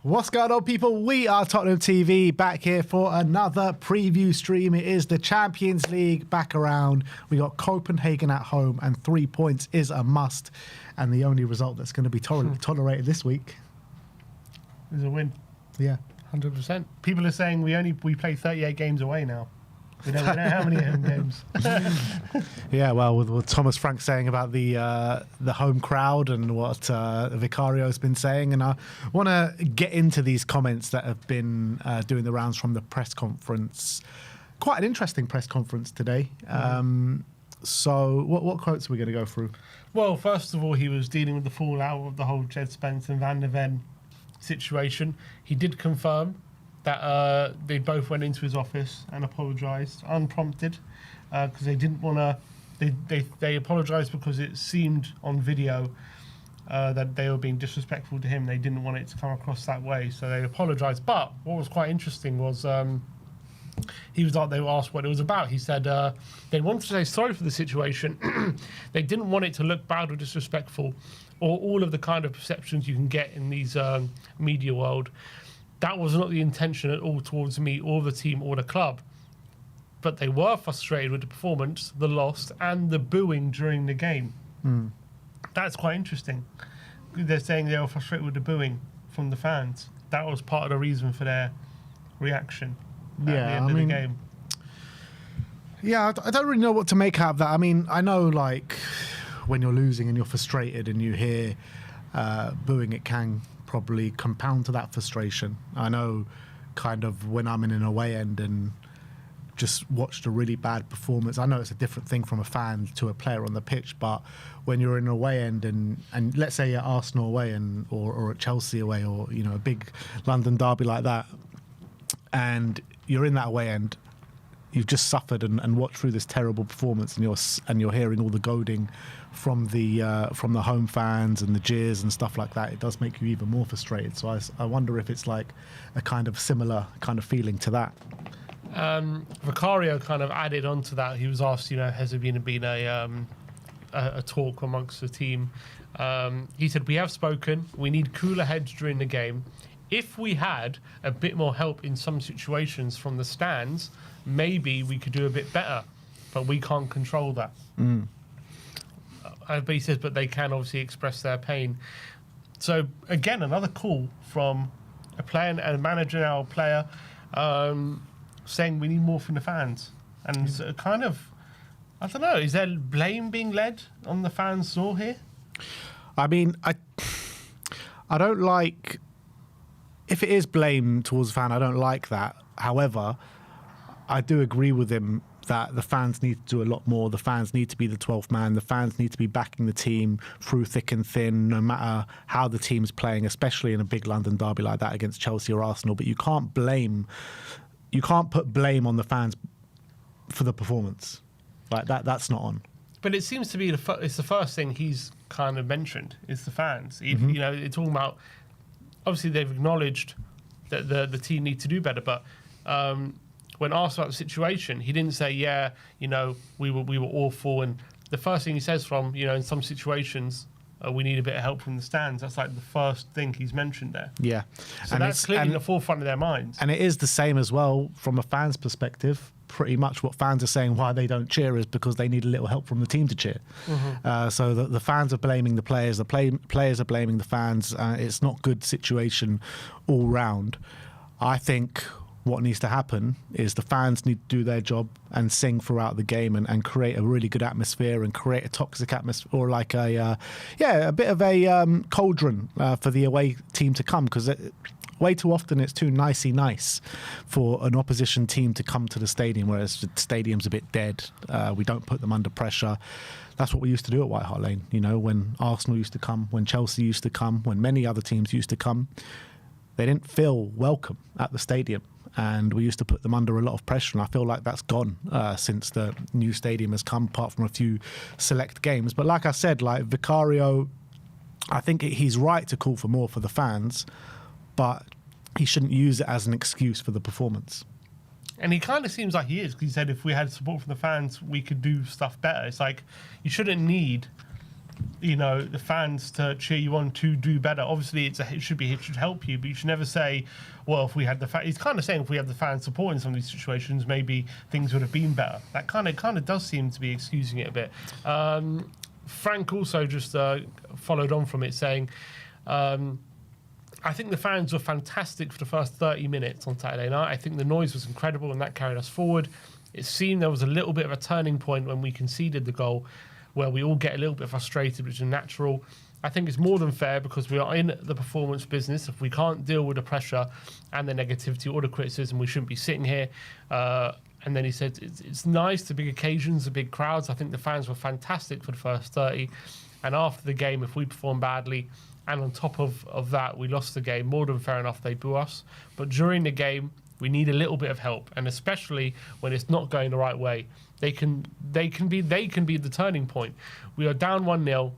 What's going on, people? We are Tottenham TV, back here for another preview stream. It is the Champions League back around. We got Copenhagen at home, and 3 points is a must. And the only result that's going to be tolerated this week is a win. Yeah, 100%. People are saying we play 38 games away now. We don't know how many home games. Yeah, well, with what Thomas Frank saying about the home crowd and what Vicario's been saying, and I want to get into these comments that have been doing the rounds from the press conference. Quite an interesting press conference today. So what quotes are we going to go through? Well, first of all, he was dealing with the fallout of the whole Jed Spence and Van der Ven situation. He did confirm that they both went into his office and apologised, unprompted, because they didn't want to. They apologised because it seemed on video that they were being disrespectful to him. They didn't want it to come across that way, so they apologised. But what was quite interesting was they were asked what it was about. He said they wanted to say sorry for the situation. They didn't want it to look bad or disrespectful, or all of the kind of perceptions you can get in these media world. That was not the intention at all towards me or the team or the club. But they were frustrated with the performance, the loss, and the booing during the game. That's quite interesting. They're saying they were frustrated with the booing from the fans. That was part of the reason for their reaction at the end of the game. Yeah, I don't really know what to make out of that. I mean, I know, like, when you're losing and you're frustrated and you hear booing, it can probably compound to that frustration. I know kind of when I'm in an away end and just watched a really bad performance, I know it's a different thing from a fan to a player on the pitch, but when you're in an away end and let's say at Arsenal away or at Chelsea away, or a big London derby like that, and you're in that away end, you've just suffered and watched through this terrible performance, and you're hearing all the goading from the home fans and the jeers and stuff like that. It does make you even more frustrated. So I wonder if it's like a kind of similar kind of feeling to that. Vicario kind of added on to that. He was asked, has there been a talk amongst the team? He said, "We have spoken. We need cooler heads during the game. If we had a bit more help in some situations from the stands, maybe we could do a bit better, but we can't control that." But he says, but they can obviously express their pain. So again, another call from a player and a Managerial player saying we need more from the fans. And so kind of, I don't know, is there blame being led on the fans' door here? I mean, I don't like, if it is blame towards the fan, I don't like that. However, I do agree with him that the fans need to do a lot more. The fans need to be the 12th man. The fans need to be backing the team through thick and thin, no matter how the team's playing, especially in a big London derby like that against Chelsea or Arsenal. But you can't put blame on the fans for the performance. Like that, that's not on. But it seems to be it's the first thing he's kind of mentioned is the fans. It's talking about, obviously they've acknowledged that the team need to do better, but when asked about the situation, he didn't say, we were awful. And the first thing he says from, in some situations, we need a bit of help from the stands. That's like the first thing he's mentioned there. Yeah. So that's clearly in the forefront of their minds. And it is the same as well from a fan's perspective. Pretty much what fans are saying why they don't cheer is because they need a little help from the team to cheer. So the fans are blaming the players. The players are blaming the fans. It's not good situation all round. I think what needs to happen is the fans need to do their job and sing throughout the game and create a really good atmosphere and create a toxic atmosphere, or like a bit of a cauldron for the away team to come, because way too often it's too nicey nice for an opposition team to come to the stadium, whereas the stadium's a bit dead. We don't put them under pressure. That's what we used to do at White Hart Lane, when Arsenal used to come, when Chelsea used to come, when many other teams used to come. They didn't feel welcome at the stadium, and we used to put them under a lot of pressure, and I feel like that's gone since the new stadium has come, apart from a few select games. But like I said, like Vicario, I think he's right to call for more for the fans, but he shouldn't use it as an excuse for the performance. And he kind of seems like he is, because he said if we had support from the fans, we could do stuff better. It's like you shouldn't need the fans to cheer you on to do better. Obviously, it should help you, but you should never say, well, if we had he's kind of saying if we had the fans supporting some of these situations, maybe things would have been better. That kind of does seem to be excusing it a bit. Frank also just followed on from it, saying, I think the fans were fantastic for the first 30 minutes on Saturday night. I think the noise was incredible and that carried us forward. It seemed there was a little bit of a turning point when we conceded the goal, where we all get a little bit frustrated, which is natural. I think it's more than fair because we are in the performance business. If we can't deal with the pressure and the negativity or the criticism, we shouldn't be sitting here. And then he said, it's nice, the big occasions, the big crowds. I think the fans were fantastic for the first 30. And after the game, if we perform badly, and on top of that, we lost the game, more than fair enough, they boo us. But during the game, we need a little bit of help. And especially when it's not going the right way, they can be the turning point. We are down 1-0,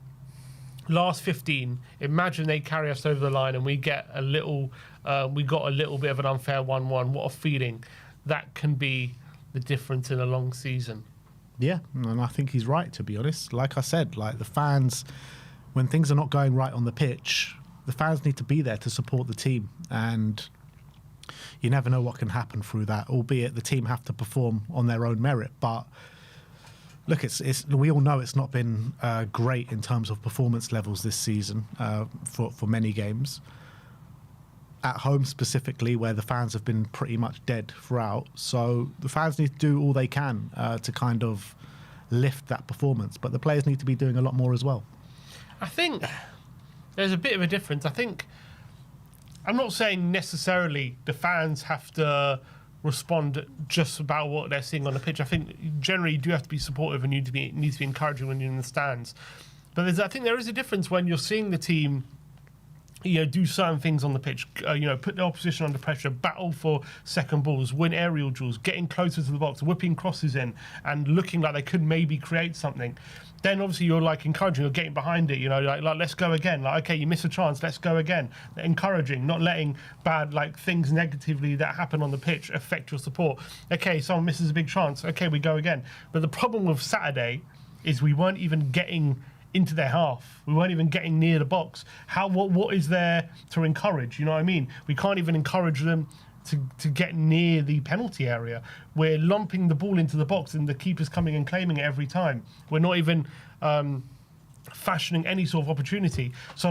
last 15. Imagine they carry us over the line and we get a little bit of an unfair 1-1. What a feeling. That can be the difference in a long season. Yeah, and I think he's right, to be honest. Like I said, like the fans, when things are not going right on the pitch, the fans need to be there to support the team. And you never know what can happen through that, albeit the team have to perform on their own merit. But look, we all know it's not been great in terms of performance levels this season for many games. At home specifically, where the fans have been pretty much dead throughout. So the fans need to do all they can to kind of lift that performance. But the players need to be doing a lot more as well. I think there's a bit of a difference. I'm not saying necessarily the fans have to respond just about what they're seeing on the pitch. I think generally you do have to be supportive and need to be encouraging when you're in the stands. But I think there is a difference when you're seeing the team do certain things on the pitch, put the opposition under pressure, battle for second balls, win aerial duels, getting closer to the box, whipping crosses in and looking like they could maybe create something. Then obviously you're like encouraging, you're getting behind it, like let's go again. Like, okay, you miss a chance, let's go again. Encouraging, not letting bad things negatively that happen on the pitch affect your support. Okay, someone misses a big chance, okay, we go again. But the problem with Saturday is we weren't even getting into their half. We weren't even getting near the box. What is there to encourage? You know what I mean? We can't even encourage them to get near the penalty area. We're lumping the ball into the box and the keeper's coming and claiming it every time. We're not even fashioning any sort of opportunity. So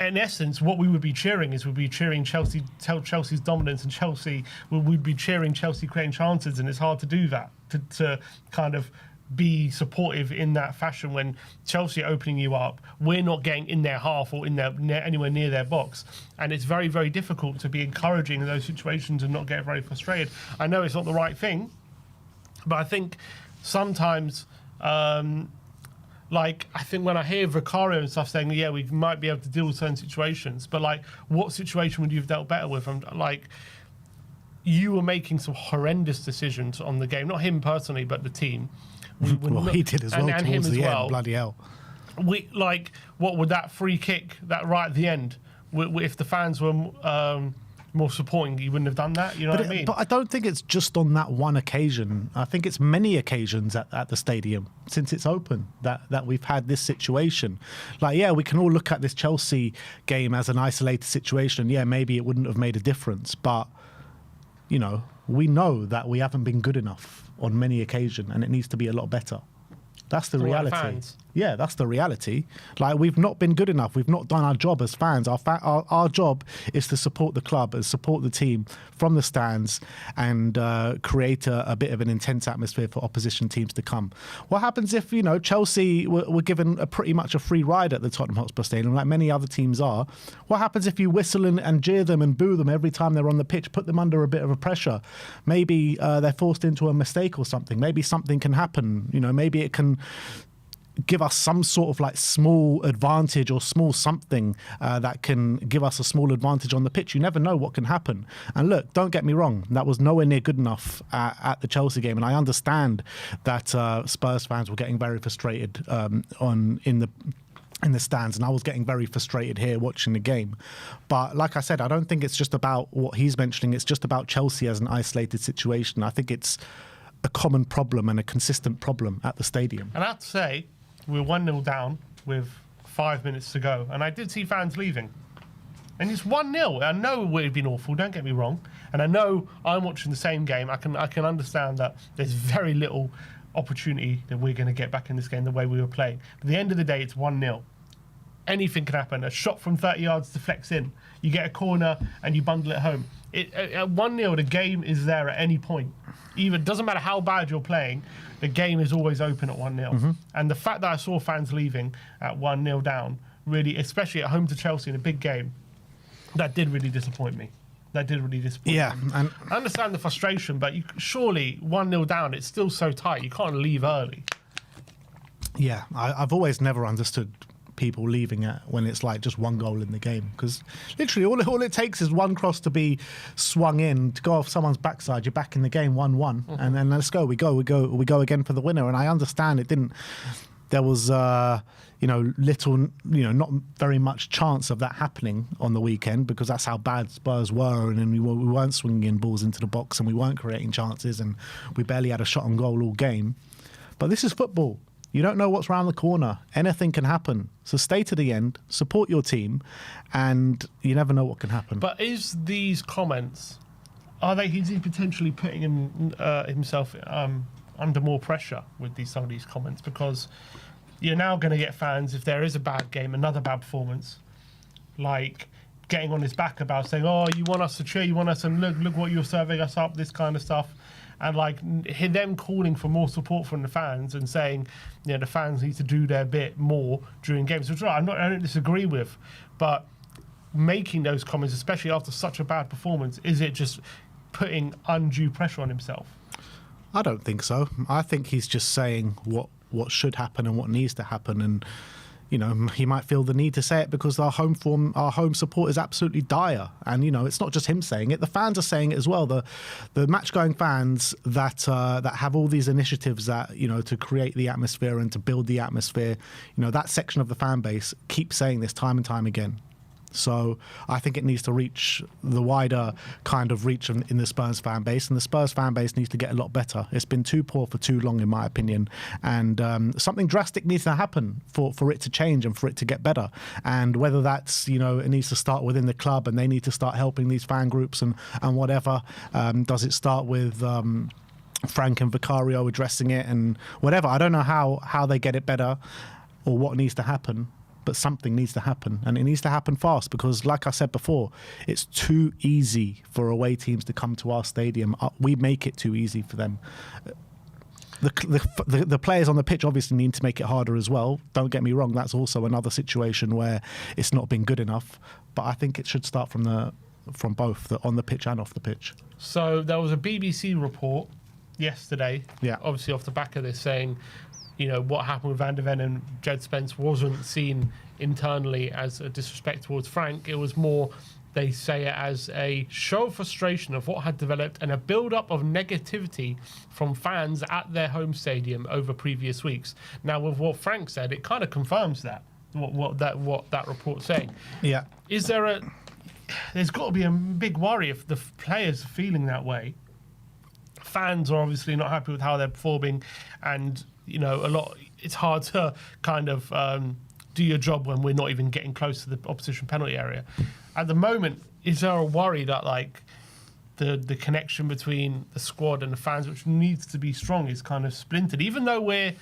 in essence, what we would be cheering is we'd be cheering Chelsea's dominance, and we'd be cheering Chelsea creating chances, and it's hard to do that, to kind of be supportive in that fashion when Chelsea are opening you up. We're not getting in their half or anywhere near their box. And it's very, very difficult to be encouraging in those situations and not get very frustrated. I know it's not the right thing, but I think sometimes, I think when I hear Vicario and stuff saying, yeah, we might be able to deal with certain situations, but what situation would you have dealt better with? You were making some horrendous decisions on the game, not him personally, but the team. He did as well, and towards the end, bloody hell. What would that free kick, that right at the end, if the fans were more supporting, you wouldn't have done that, you know what I mean? But I don't think it's just on that one occasion. I think it's many occasions at the stadium since it's open that we've had this situation. We can all look at this Chelsea game as an isolated situation. Yeah, maybe it wouldn't have made a difference, but we know that we haven't been good enough on many occasions, and it needs to be a lot better. That's the reality. Fans. Yeah, that's the reality. We've not been good enough. We've not done our job as fans. Our job is to support the club and support the team from the stands and create a bit of an intense atmosphere for opposition teams to come. What happens if, Chelsea were given pretty much a free ride at the Tottenham Hotspur Stadium, like many other teams are? What happens if you whistle and jeer them and boo them every time they're on the pitch, put them under a bit of a pressure? Maybe they're forced into a mistake or something. Maybe something can happen. Maybe it can give us some sort of small advantage or small something that can give us a small advantage on the pitch. You never know what can happen. And look, don't get me wrong, that was nowhere near good enough at the Chelsea game. And I understand that Spurs fans were getting very frustrated in the stands, and I was getting very frustrated here watching the game. But like I said, I don't think it's just about what he's mentioning. It's just about Chelsea as an isolated situation. I think it's a common problem and a consistent problem at the stadium. And I have to say, we were 1-0 down with 5 minutes to go, and I did see fans leaving. And it's 1-0. I know it would have been awful, don't get me wrong. And I know I'm watching the same game. I can understand that there's very little opportunity that we're going to get back in this game the way we were playing. But at the end of the day, it's 1-0. Anything can happen. A shot from 30 yards deflects in. You get a corner and you bundle it home. At 1-0, the game is there at any point. Even doesn't matter how bad you're playing, the game is always open at 1-0. And the fact that I saw fans leaving at 1-0 down, really, especially at home to Chelsea in a big game, that did really disappoint me. Yeah, me. and I understand the frustration, but surely 1-0 down, it's still so tight. You can't leave early. yeah, I've always never understood people leaving at when it's like just one goal in the game, because literally all it takes is one cross to be swung in to go off someone's backside. You're back in the game 1-1, and then let's go. We go again for the winner. And I understand it didn't. There was little, not very much chance of that happening on the weekend, because that's how bad Spurs were, and then we weren't swinging in balls into the box, and we weren't creating chances, and we barely had a shot on goal all game. But this is football. You don't know what's around the corner. Anything can happen. So stay to the end, support your team, and you never know what can happen. But is these comments, is he potentially putting himself under more pressure with some of these comments? Because you're now going to get fans, if there is a bad game, another bad performance, like getting on his back about saying, oh, you want us to cheer, you want us to look what you're serving us up, this kind of stuff. And like them calling for more support from the fans and saying, the fans need to do their bit more during games, which I don't disagree with, but making those comments, especially after such a bad performance, is it just putting undue pressure on himself? I don't think so. I think he's just saying what should happen and what needs to happen, and he might feel the need to say it because our home support is absolutely dire. And it's not just him saying it; the fans are saying it as well. The match-going fans that have all these initiatives that to create the atmosphere and to build the atmosphere. That section of the fan base keeps saying this time and time again. So I think it needs to reach the wider kind of reach in the Spurs fan base, and the Spurs fan base needs to get a lot better. It's been too poor for too long, in my opinion, and something drastic needs to happen for it to change and for it to get better. And whether that's, it needs to start within the club and they need to start helping these fan groups and whatever. Does it start with Frank and Vicario addressing it and whatever? I don't know how they get it better or what needs to happen. But something needs to happen, and it needs to happen fast, because like I said before, it's too easy for away teams to come to our stadium. We make it too easy for them. The players on the pitch obviously need to make it harder as well. Don't get me wrong, that's also another situation where it's not been good enough. But I think it should start from both on the pitch and off the pitch. So there was a BBC report yesterday, obviously off the back of this, saying what happened with Van de Ven and Jed Spence wasn't seen internally as a disrespect towards Frank. It was more, they say it as a show of frustration of what had developed and a build-up of negativity from fans at their home stadium over previous weeks. Now, with what Frank said, it kind of confirms that, what that report's saying. Yeah. There's got to be a big worry if the players are feeling that way. Fans are obviously not happy with how they're performing, and it's hard to kind of do your job when we're not even getting close to the opposition penalty area. At the moment, is there a worry that the connection between the squad and the fans, which needs to be strong, is kind of splintered? Even though we're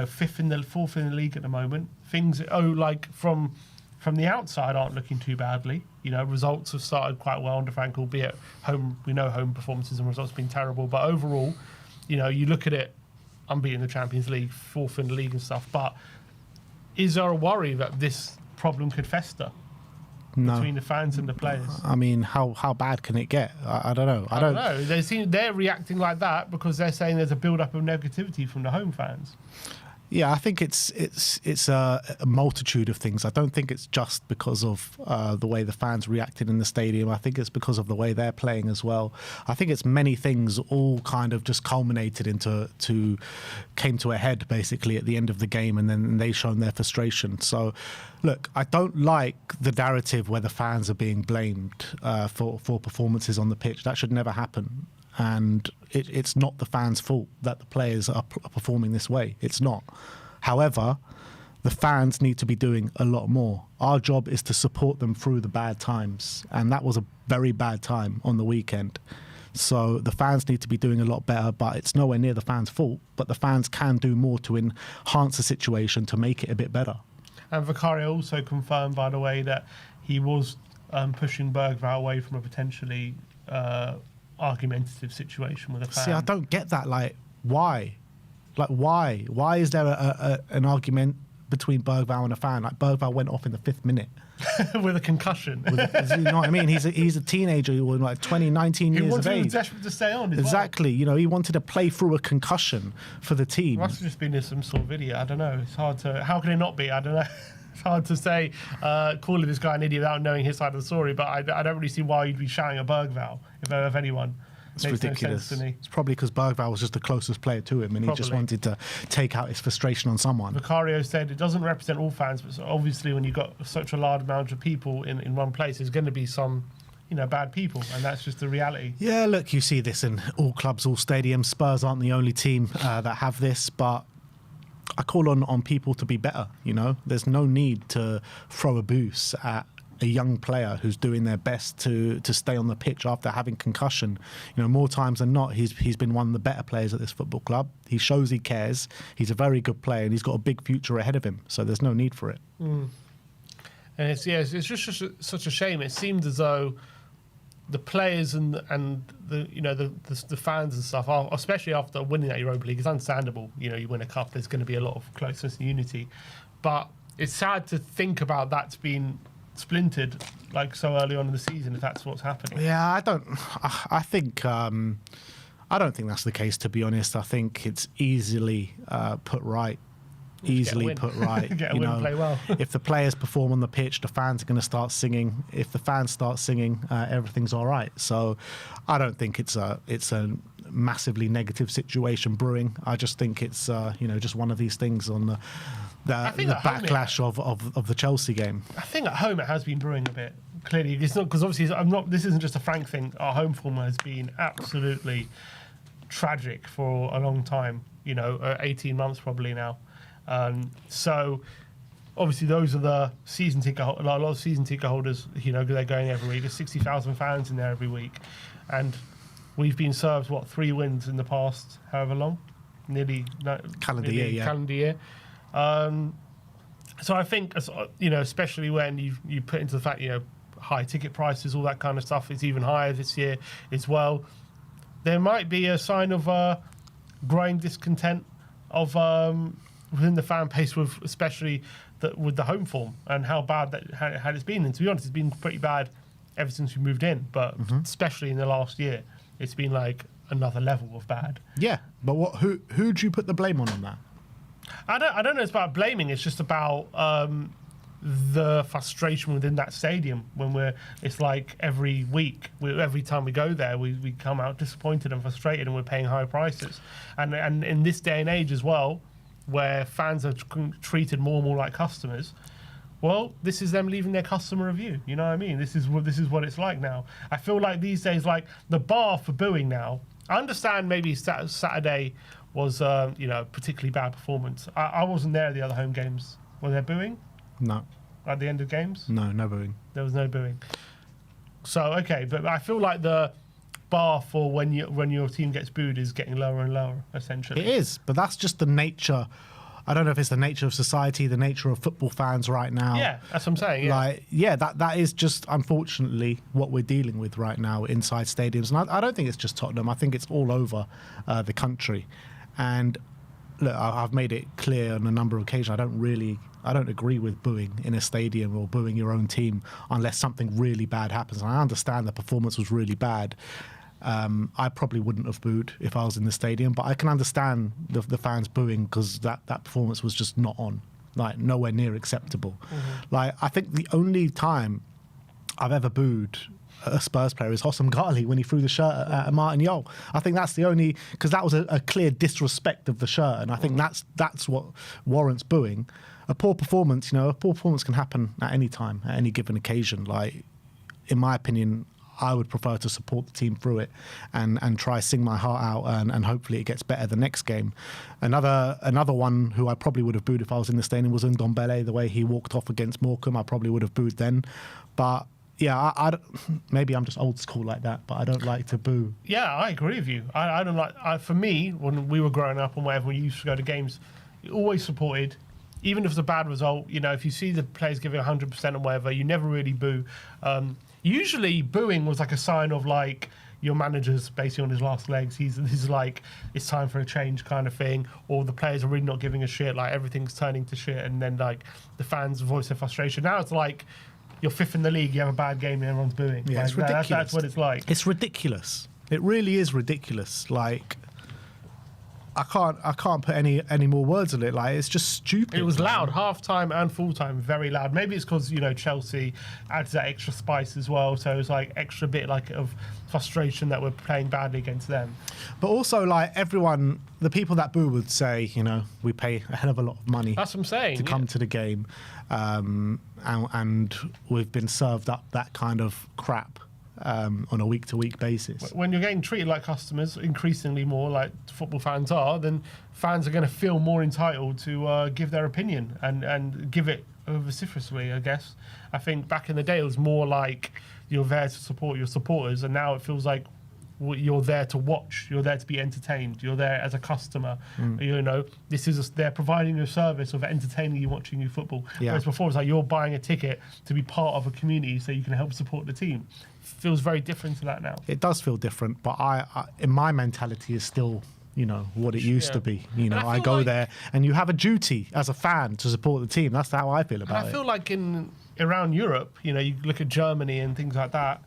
fourth in the league at the moment, things from the outside aren't looking too badly. Results have started quite well under Frank, albeit home performances and results have been terrible. But overall, you look at it, unbeaten in the Champions League, fourth in the league and stuff. But is there a worry that this problem could fester between the fans and the players? I mean, how bad can it get? I don't know. I don't know. They're reacting like that because they're saying there's a build-up of negativity from the home fans. Yeah, I think it's a multitude of things. I don't think it's just because of the way the fans reacted in the stadium. I think it's because of the way they're playing as well. I think it's many things all kind of just culminated came to a head basically at the end of the game, and then they shown their frustration. So, look, I don't like the narrative where the fans are being blamed for performances on the pitch. That should never happen. And it's not the fans' fault that the players are performing this way. It's not. However, the fans need to be doing a lot more. Our job is to support them through the bad times, and that was a very bad time on the weekend. So the fans need to be doing a lot better, but it's nowhere near the fans' fault. But the fans can do more to enhance the situation to make it a bit better. And Vicario also confirmed, by the way, that he was pushing Bergvall away from a potentially argumentative situation with a fan. See, I don't get that. Like, why? Like, why? Why is there an argument between Bergvall and a fan? Like, Bergvall went off in the 5th minute. With a concussion. You know what I mean? He's a teenager who was like 19 years of age. He was desperate to stay on as exactly. well. You know, he wanted to play through a concussion for the team. It must have just been in some sort of video. I don't know. It's hard to... How can it not be? I don't know. It's hard to say, calling this guy an idiot without knowing his side of the story, but I don't really see why you'd be shouting at Bergvall, if anyone. It's Makes ridiculous. No sense to me. It's probably because Bergvall was just the closest player to him, and he just wanted to take out his frustration on someone. Vicario said it doesn't represent all fans, but obviously when you've got such a large amount of people in one place, there's going to be some, bad people, and that's just the reality. Yeah, look, you see this in all clubs, all stadiums. Spurs aren't the only team that have this, but I call on people to be better. There's no need to throw a boost at a young player who's doing their best to stay on the pitch after having concussion. More times than not, he's been one of the better players at this football club. He shows he cares. He's a very good player, and he's got a big future ahead of him. So there's no need for it. And it's just such a shame. It seemed as though the players and the fans and stuff, especially after winning that Europa League, it's understandable. You win a cup, there's going to be a lot of closeness and unity, but it's sad to think about that's been splintered like so early on in the season, if that's what's happening. Yeah, I don't think that's the case, to be honest. I think it's easily put right. Put right. Get a win, play well. If the players perform on the pitch, the fans are going to start singing. If the fans start singing, everything's all right. So I don't think it's a massively negative situation brewing. I just think it's just one of these things on the backlash of the Chelsea game. I think at home it has been brewing a bit. Clearly, it's not because obviously this isn't just a Frank thing. Our home form has been absolutely tragic for a long time. 18 months probably now. So obviously those are the season ticket. A lot of season ticket holders. They're going every week. There's 60,000 fans in there every week, and we've been served 3 wins in the past, however long, nearly calendar year. So I think especially when you put into the fact high ticket prices, all that kind of stuff is even higher this year as well. There might be a sign of growing discontent of within the fan base, especially with the home form and how bad that had it's been. And to be honest, it's been pretty bad ever since we moved in, but especially in the last year, it's been like another level of bad. Yeah, but who do you put the blame on that? I don't know. It's about blaming. It's just about the frustration within that stadium it's like every week, every time we go there, we come out disappointed and frustrated, and we're paying high prices. And in this day and age as well, where fans are treated more and more like customers, well, this is them leaving their customer review. You know what I mean? This is what it's like now. I feel like these days, like the bar for booing now. I understand maybe Saturday was particularly bad performance. I wasn't there at the other home games. Were there booing? No. At the end of games? No booing. There was no booing. So okay, but I feel like the bar for when your team gets booed is getting lower and lower, essentially. It is, but that's just the nature. I don't know if it's the nature of society, the nature of football fans right now. Yeah, that's what I'm saying. Yeah. That is just unfortunately what we're dealing with right now inside stadiums, and I don't think it's just Tottenham. I think it's all over the country. And look, I've made it clear on a number of occasions. I don't agree with booing in a stadium or booing your own team unless something really bad happens. And I understand the performance was really bad. I probably wouldn't have booed if I was in the stadium, but I can understand the fans booing because that performance was just not on, like nowhere near acceptable. Like I think the only time I've ever booed a Spurs player is Hossam Ghali when he threw the shirt at Martin Yol. I think that's the only, because that was a clear disrespect of the shirt, and I think that's what warrants booing. A poor performance can happen at any time, at any given occasion. Like, in my opinion, I would prefer to support the team through it and try sing my heart out, and hopefully it gets better the next game. Another one who I probably would have booed if I was in the stadium was Ndombele. The way he walked off against Morecambe, I probably would have booed then. But yeah, maybe I'm just old school like that, but I don't like to boo. Yeah, I agree with you. I don't like. For me, when we were growing up and whatever, we used to go to games, you always supported, even if it's a bad result. You know, if you see the players giving 100% or whatever, you never really boo. Usually, booing was like a sign of like your manager's basically on his last legs. He's like, it's time for a change kind of thing, or the players are really not giving a shit. Like everything's turning to shit, and then like the fans voice their frustration. Now it's like, you're fifth in the league, you have a bad game, and everyone's booing. Yeah, like, it's ridiculous. That's what it's like. It's ridiculous. It really is ridiculous. Like, I can't put any more words on it. Like, it's just stupid. It was loud, half-time and full-time, very loud. Maybe it's because, Chelsea adds that extra spice as well, so it's like extra bit like of frustration that we're playing badly against them. But also, like, everyone, the people that boo would say, we pay a hell of a lot of money. That's what I'm saying. To come to the game, and we've been served up that kind of crap on a week-to-week basis. When you're getting treated like customers, increasingly more like football fans are, then fans are going to feel more entitled to give their opinion and give it vociferously, I guess. I think back in the day, it was more like you're there to support your supporters, and now it feels like you're there to watch, you're there to be entertained, you're there as a customer. They're providing you a service of entertaining you, watching you football. Yeah. Whereas before, it's like you're buying a ticket to be part of a community so you can help support the team. Feels very different to that now. It does feel different, but I in my mentality is still, what it used to be. I go like there and you have a duty as a fan to support the team. That's how I feel about it. I feel like around Europe, you look at Germany and things like that,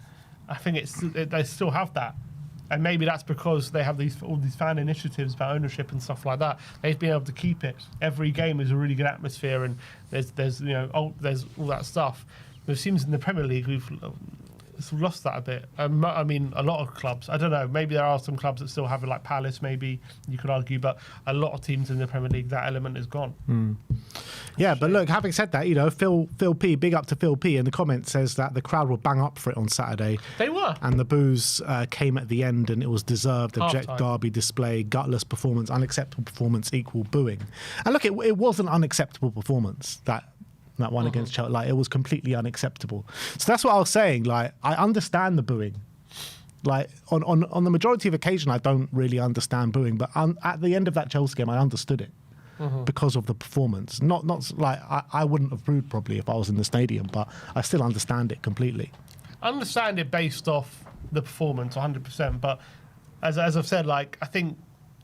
I think they still have that. And maybe that's because they have all these fan initiatives about ownership and stuff like that. They've been able to keep it. Every game is a really good atmosphere, and there's all that stuff. But it seems in the Premier League we've lost that a bit. I mean, a lot of clubs. I don't know. Maybe there are some clubs that still have it, like Palace. Maybe you could argue, but a lot of teams in the Premier League, that element is gone. Yeah, but look, having said that, Phil P, big up to Phil P, in the comments says that the crowd will bang up for it on Saturday. They were. And the boos came at the end, and it was deserved. Abject derby display, gutless performance, unacceptable performance equal booing. And look, it was an unacceptable performance, that one against Chelsea. Like, it was completely unacceptable. So that's what I was saying. Like, I understand the booing. Like, on the majority of occasion, I don't really understand booing. But at the end of that Chelsea game, I understood it because of the performance. Not like I wouldn't have booed probably if I was in the stadium, but I still understand it completely. I understand it based off the performance, 100%. But as I've said, like, I think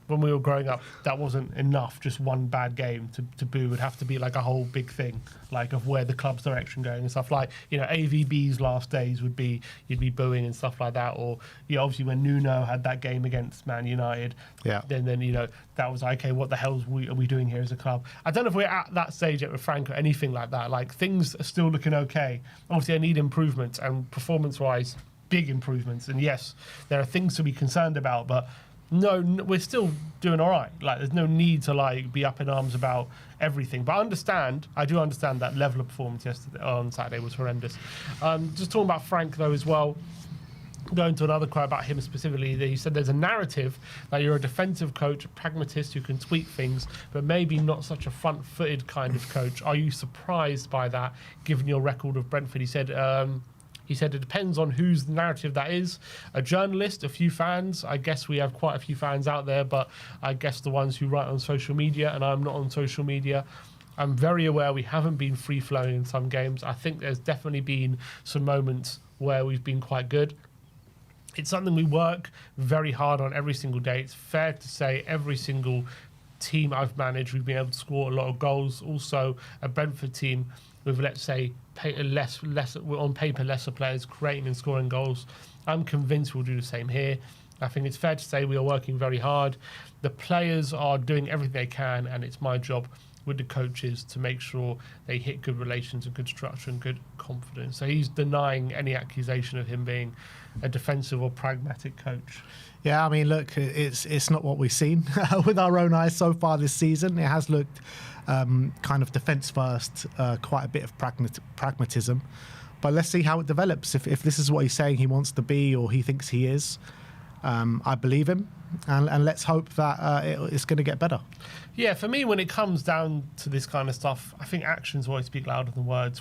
when we were growing up, that wasn't enough. Just one bad game to boo. Would have to be like a whole big thing, like of where the club's direction going and stuff. Like, AVB's last days would be, you'd be booing and stuff like that. Or obviously when Nuno had that game against Man United, then that was like, okay, what the hell are we doing here as a club? I don't know if we're at that stage yet with Frank or anything like that. Like, things are still looking okay. Obviously, I need improvements, and performance-wise, big improvements. And yes, there are things to be concerned about, but no, we're still doing all right. Like, there's no need to like be up in arms about everything. But I do understand that level of performance on Saturday was horrendous. Just talking about Frank though as well, going to another quote about him specifically, that he said there's a narrative that you're a defensive coach, a pragmatist who can tweak things, but maybe not such a front-footed kind of coach. Are you surprised by that, given your record of Brentford? He said it depends on whose narrative that is. A journalist, a few fans. I guess we have quite a few fans out there, but I guess the ones who write on social media, and I'm not on social media. I'm very aware we haven't been free-flowing in some games. I think there's definitely been some moments where we've been quite good. It's something we work very hard on every single day. It's fair to say every single team I've managed, we've been able to score a lot of goals. Also, a Brentford team with, let's say, less on paper, lesser players creating and scoring goals. I'm convinced we'll do the same here. I think it's fair to say we are working very hard. The players are doing everything they can, and it's my job with the coaches to make sure they hit good relations and good structure and good confidence. So he's denying any accusation of him being a defensive or pragmatic coach. Yeah, I mean, look, it's not what we've seen with our own eyes so far this season. It has looked kind of defence first, quite a bit of pragmatism. But let's see how it develops. If this is what he's saying he wants to be or he thinks he is, I believe him. And let's hope that it's going to get better. Yeah, for me, when it comes down to this kind of stuff, I think actions always speak louder than words.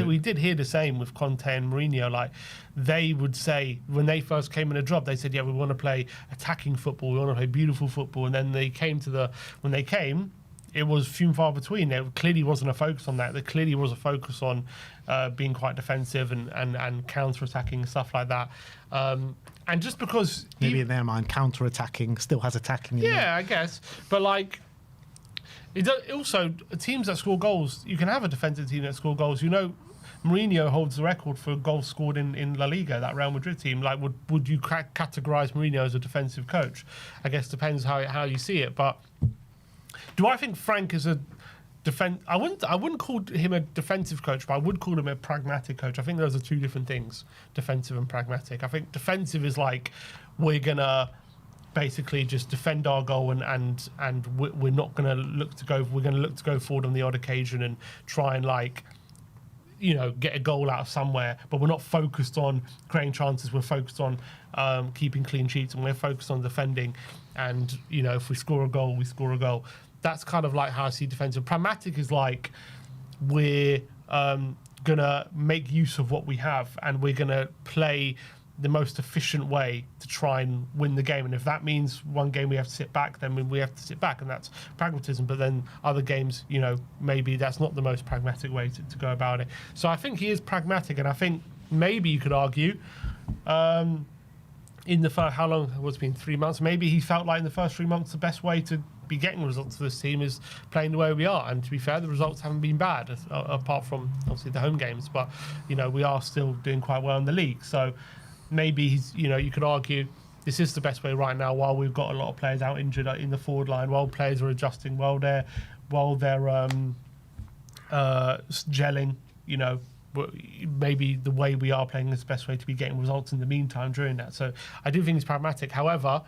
We did hear the same with Conte and Mourinho. Like, they would say, when they first came in a job, they said, yeah, we want to play attacking football, we want to play beautiful football. And then when they came, it was few and far between. There clearly wasn't a focus on that. There clearly was a focus on being quite defensive and counter-attacking and stuff like that. And just because... Maybe in their mind, counter-attacking still has attacking in I guess. But, like, also, teams that score goals, you can have a defensive team that score goals. You know, Mourinho holds the record for goals scored in La Liga, that Real Madrid team. Like, would you categorise Mourinho as a defensive coach? I guess depends how you see it. But do I think Frank is a... I wouldn't call him a defensive coach, but I would call him a pragmatic coach. I think those are two different things, defensive and pragmatic. I think defensive is like, we're gonna basically just defend our goal and we're not gonna look to go forward on the odd occasion and try and, like, you know, get a goal out of somewhere, but we're not focused on creating chances. We're focused on keeping clean sheets, and we're focused on defending. And, you know, if we score a goal, we score a goal. That's kind of like how I see defensive. Pragmatic is like, we're gonna make use of what we have, and we're gonna play the most efficient way to try and win the game. And if that means one game we have to sit back, then we have to sit back, and that's pragmatism. But then other games, you know, maybe that's not the most pragmatic way to go about it. So I think he is pragmatic, and I think maybe you could argue in the first, how long has it been, 3 months? Maybe he felt like in the first 3 months the best way to be getting results for this team is playing the way we are. And to be fair, the results haven't been bad, apart from obviously the home games. But, you know, we are still doing quite well in the league. So maybe he's, you know, you could argue this is the best way right now, while we've got a lot of players out injured in the forward line, while players are adjusting, while they're gelling, you know. Maybe the way we are playing is the best way to be getting results in the meantime during that. So I do think he's pragmatic. However,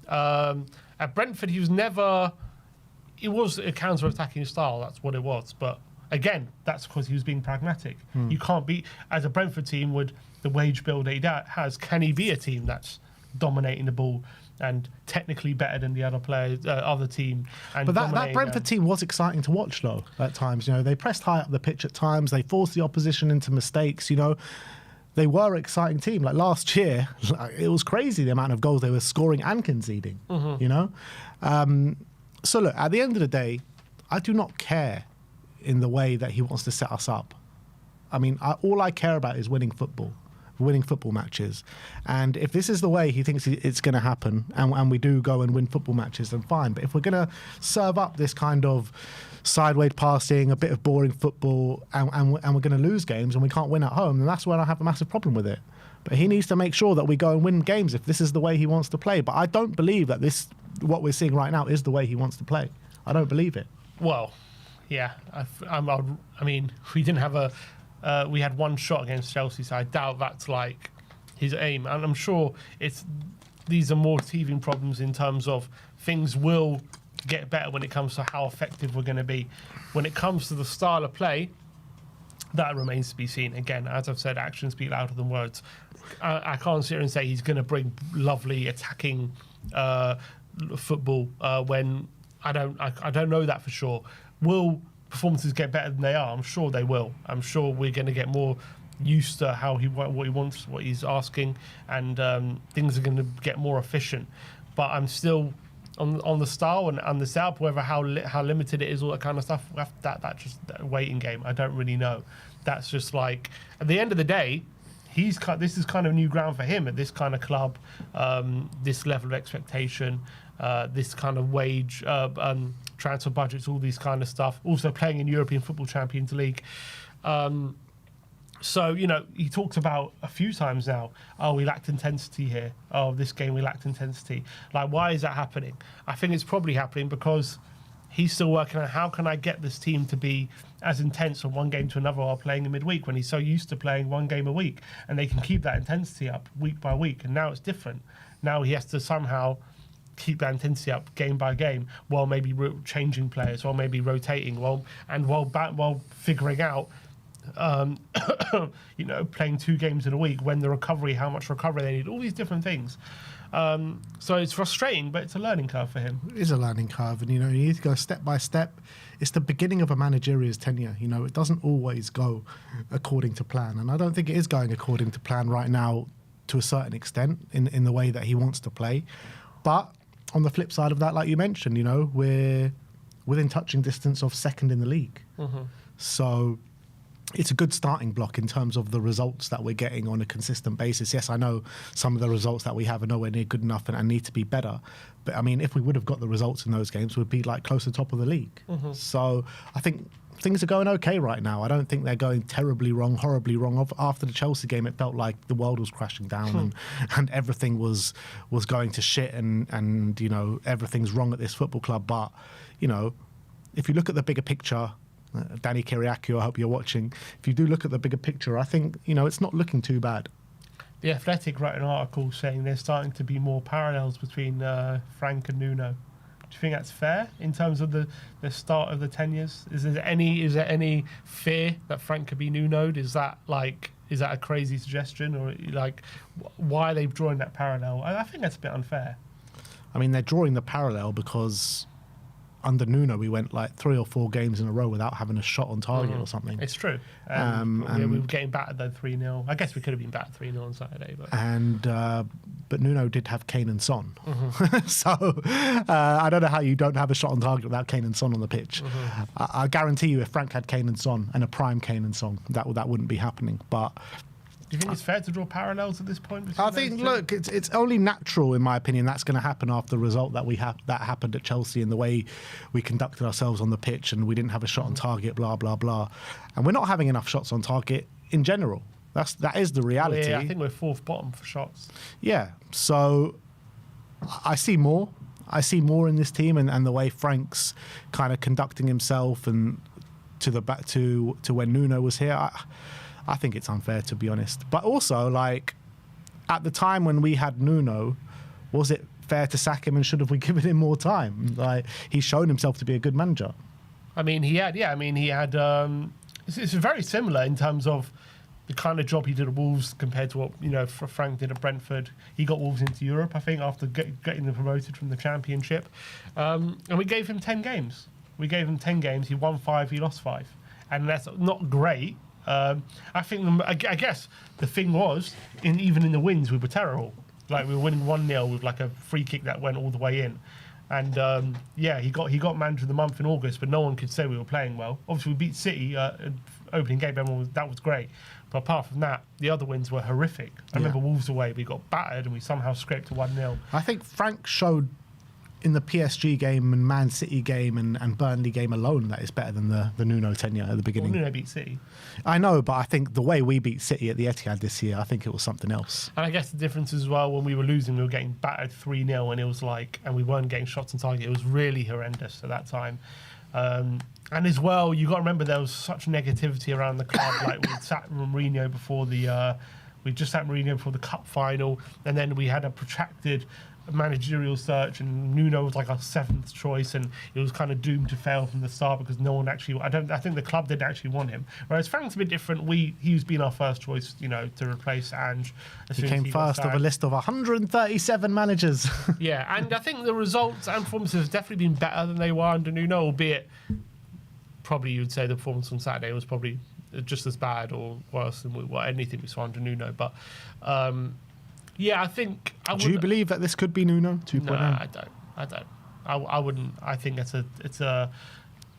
at Brentford, it was a counter-attacking style. That's what it was. But again, that's because he was being pragmatic. You can't be, as a Brentford team with the wage bill that he has, can he be a team that's dominating the ball and technically better than the other team? And but that Brentford team was exciting to watch, though, at times. You know, they pressed high up the pitch at times. They forced the opposition into mistakes, you know. They were an exciting team. Like last year, it was crazy the amount of goals they were scoring and conceding, you know. So look, at the end of the day, I do not care in the way that he wants to set us up. I mean, all I care about is winning football matches. And if this is the way he thinks it's going to happen, and we do go and win football matches, then fine. But if we're going to serve up this kind of sideways passing, a bit of boring football, and we're going to lose games and we can't win at home, then that's when I have a massive problem with it. But he needs to make sure that we go and win games if this is the way he wants to play. But I don't believe that what we're seeing right now is the way he wants to play. I don't believe it. Well, yeah. I mean, we didn't have we had one shot against Chelsea, so I doubt that's like his aim. And I'm sure these are more teething problems in terms of things will get better when it comes to how effective we're going to be. When it comes to the style of play, that remains to be seen. Again, as I've said, actions speak louder than words. I can't sit here and say he's going to bring lovely attacking football when I don't know that for sure. Will performances get better than they are? I'm sure they will. I'm sure we're going to get more used to what he wants, what he's asking, and things are going to get more efficient. But I'm still on the style and the setup, whether how limited it is, all that kind of stuff. That's just a waiting game. I don't really know. That's just like, at the end of the day, this is kind of new ground for him at this kind of club, this level of expectation, this kind of wage, transfer budgets, all these kind of stuff. Also playing in European Football Champions League. So, you know, he talked about a few times now, we lacked intensity here. This game we lacked intensity. Like, why is that happening? I think it's probably happening because he's still working on how can I get this team to be as intense from one game to another while playing in midweek, when he's so used to playing one game a week, and they can keep that intensity up week by week. And now it's different. Now he has to somehow keep that intensity up game by game, while maybe changing players, or maybe rotating, while figuring out playing 2 games in a week, when the recovery, how much recovery they need, all these different things. So it's frustrating, but it's a learning curve for him. It is a learning curve, and you need to go step by step. It's the beginning of a managerial's tenure. It doesn't always go according to plan, and I don't think it is going according to plan right now to a certain extent in the way that he wants to play. But on the flip side of that, like you mentioned, we're within touching distance of second in the league. So it's a good starting block in terms of the results that we're getting on a consistent basis. Yes, I know some of the results that we have are nowhere near good enough and need to be better. But I mean, if we would have got the results in those games, we'd be like close to top of the league. So I think things are going okay right now. I don't think they're going terribly wrong, horribly wrong. After the Chelsea game, it felt like the world was crashing down and everything was going to shit and everything's wrong at this football club. But, if you look at the bigger picture, Danny Kyriakou, I hope you're watching. If you do look at the bigger picture, I think, it's not looking too bad. The Athletic wrote an article saying there's starting to be more parallels between Frank and Nuno. Do you think that's fair in terms of the start of the tenures? Is there any fear that Frank could be Nuno'd? Is that a crazy suggestion, or why are they drawing that parallel? I think that's a bit unfair. I mean, they're drawing the parallel because under Nuno, we went 3 or 4 games in a row without having a shot on target or something. It's true. We were getting battered though 3-0. I guess we could have been battered 3-0 on Saturday. But Nuno did have Kane and Son. So I don't know how you don't have a shot on target without Kane and Son on the pitch. I guarantee you if Frank had Kane and Son and a prime Kane and Son, that wouldn't be happening. But do you think it's fair to draw parallels at this point? I think, look, it's only natural, in my opinion, that's going to happen after the result that that happened at Chelsea and the way we conducted ourselves on the pitch and we didn't have a shot on target, blah, blah, blah. And we're not having enough shots on target in general. That is the reality. Well, yeah, I think we're 4th bottom for shots. Yeah, so I see more. I see more in this team and the way Frank's kind of conducting himself and to when Nuno was here. I think it's unfair, to be honest. But also, at the time when we had Nuno, was it fair to sack him and should have we given him more time? He's shown himself to be a good manager. I mean, he had. It's very similar in terms of the kind of job he did at Wolves compared to what, Frank did at Brentford. He got Wolves into Europe, I think, after getting them promoted from the Championship. And we gave him 10 games. We gave him 10 games. He won 5, he lost 5. And that's not great. I guess the thing was, even in the wins, we were terrible. We were winning 1-0 with a free kick that went all the way in. And he got manager of the month in August, but no one could say we were playing well. Obviously, we beat City opening game. That was great. But apart from that, the other wins were horrific. I remember Wolves away, we got battered and we somehow scraped to 1-0. I think Frank showed in the PSG game and Man City game and Burnley game alone that is better than the Nuno tenure at the beginning. Well, Nuno beat City. I know, but I think the way we beat City at the Etihad this year, I think it was something else. And I guess the difference as well, when we were losing, we were getting battered 3-0 and it was and we weren't getting shots on target. It was really horrendous at that time. And as well, you got to remember there was such negativity around the club. We sat Mourinho before we just sat Mourinho before the cup final, and then we had a protracted managerial search, and Nuno was our 7th choice, and it was kind of doomed to fail from the start because no one actually. I think the club didn't actually want him. Whereas Frank's a bit different. He's been our first choice, to replace Ange. He came first of a list of 137 managers. Yeah, and I think the results and performances have definitely been better than they were under Nuno, albeit probably you'd say the performance on Saturday was probably just as bad or worse than anything we saw under Nuno. But yeah, I think. Do you believe that this could be Nuno 2.0? No, I don't. I wouldn't. I think it's a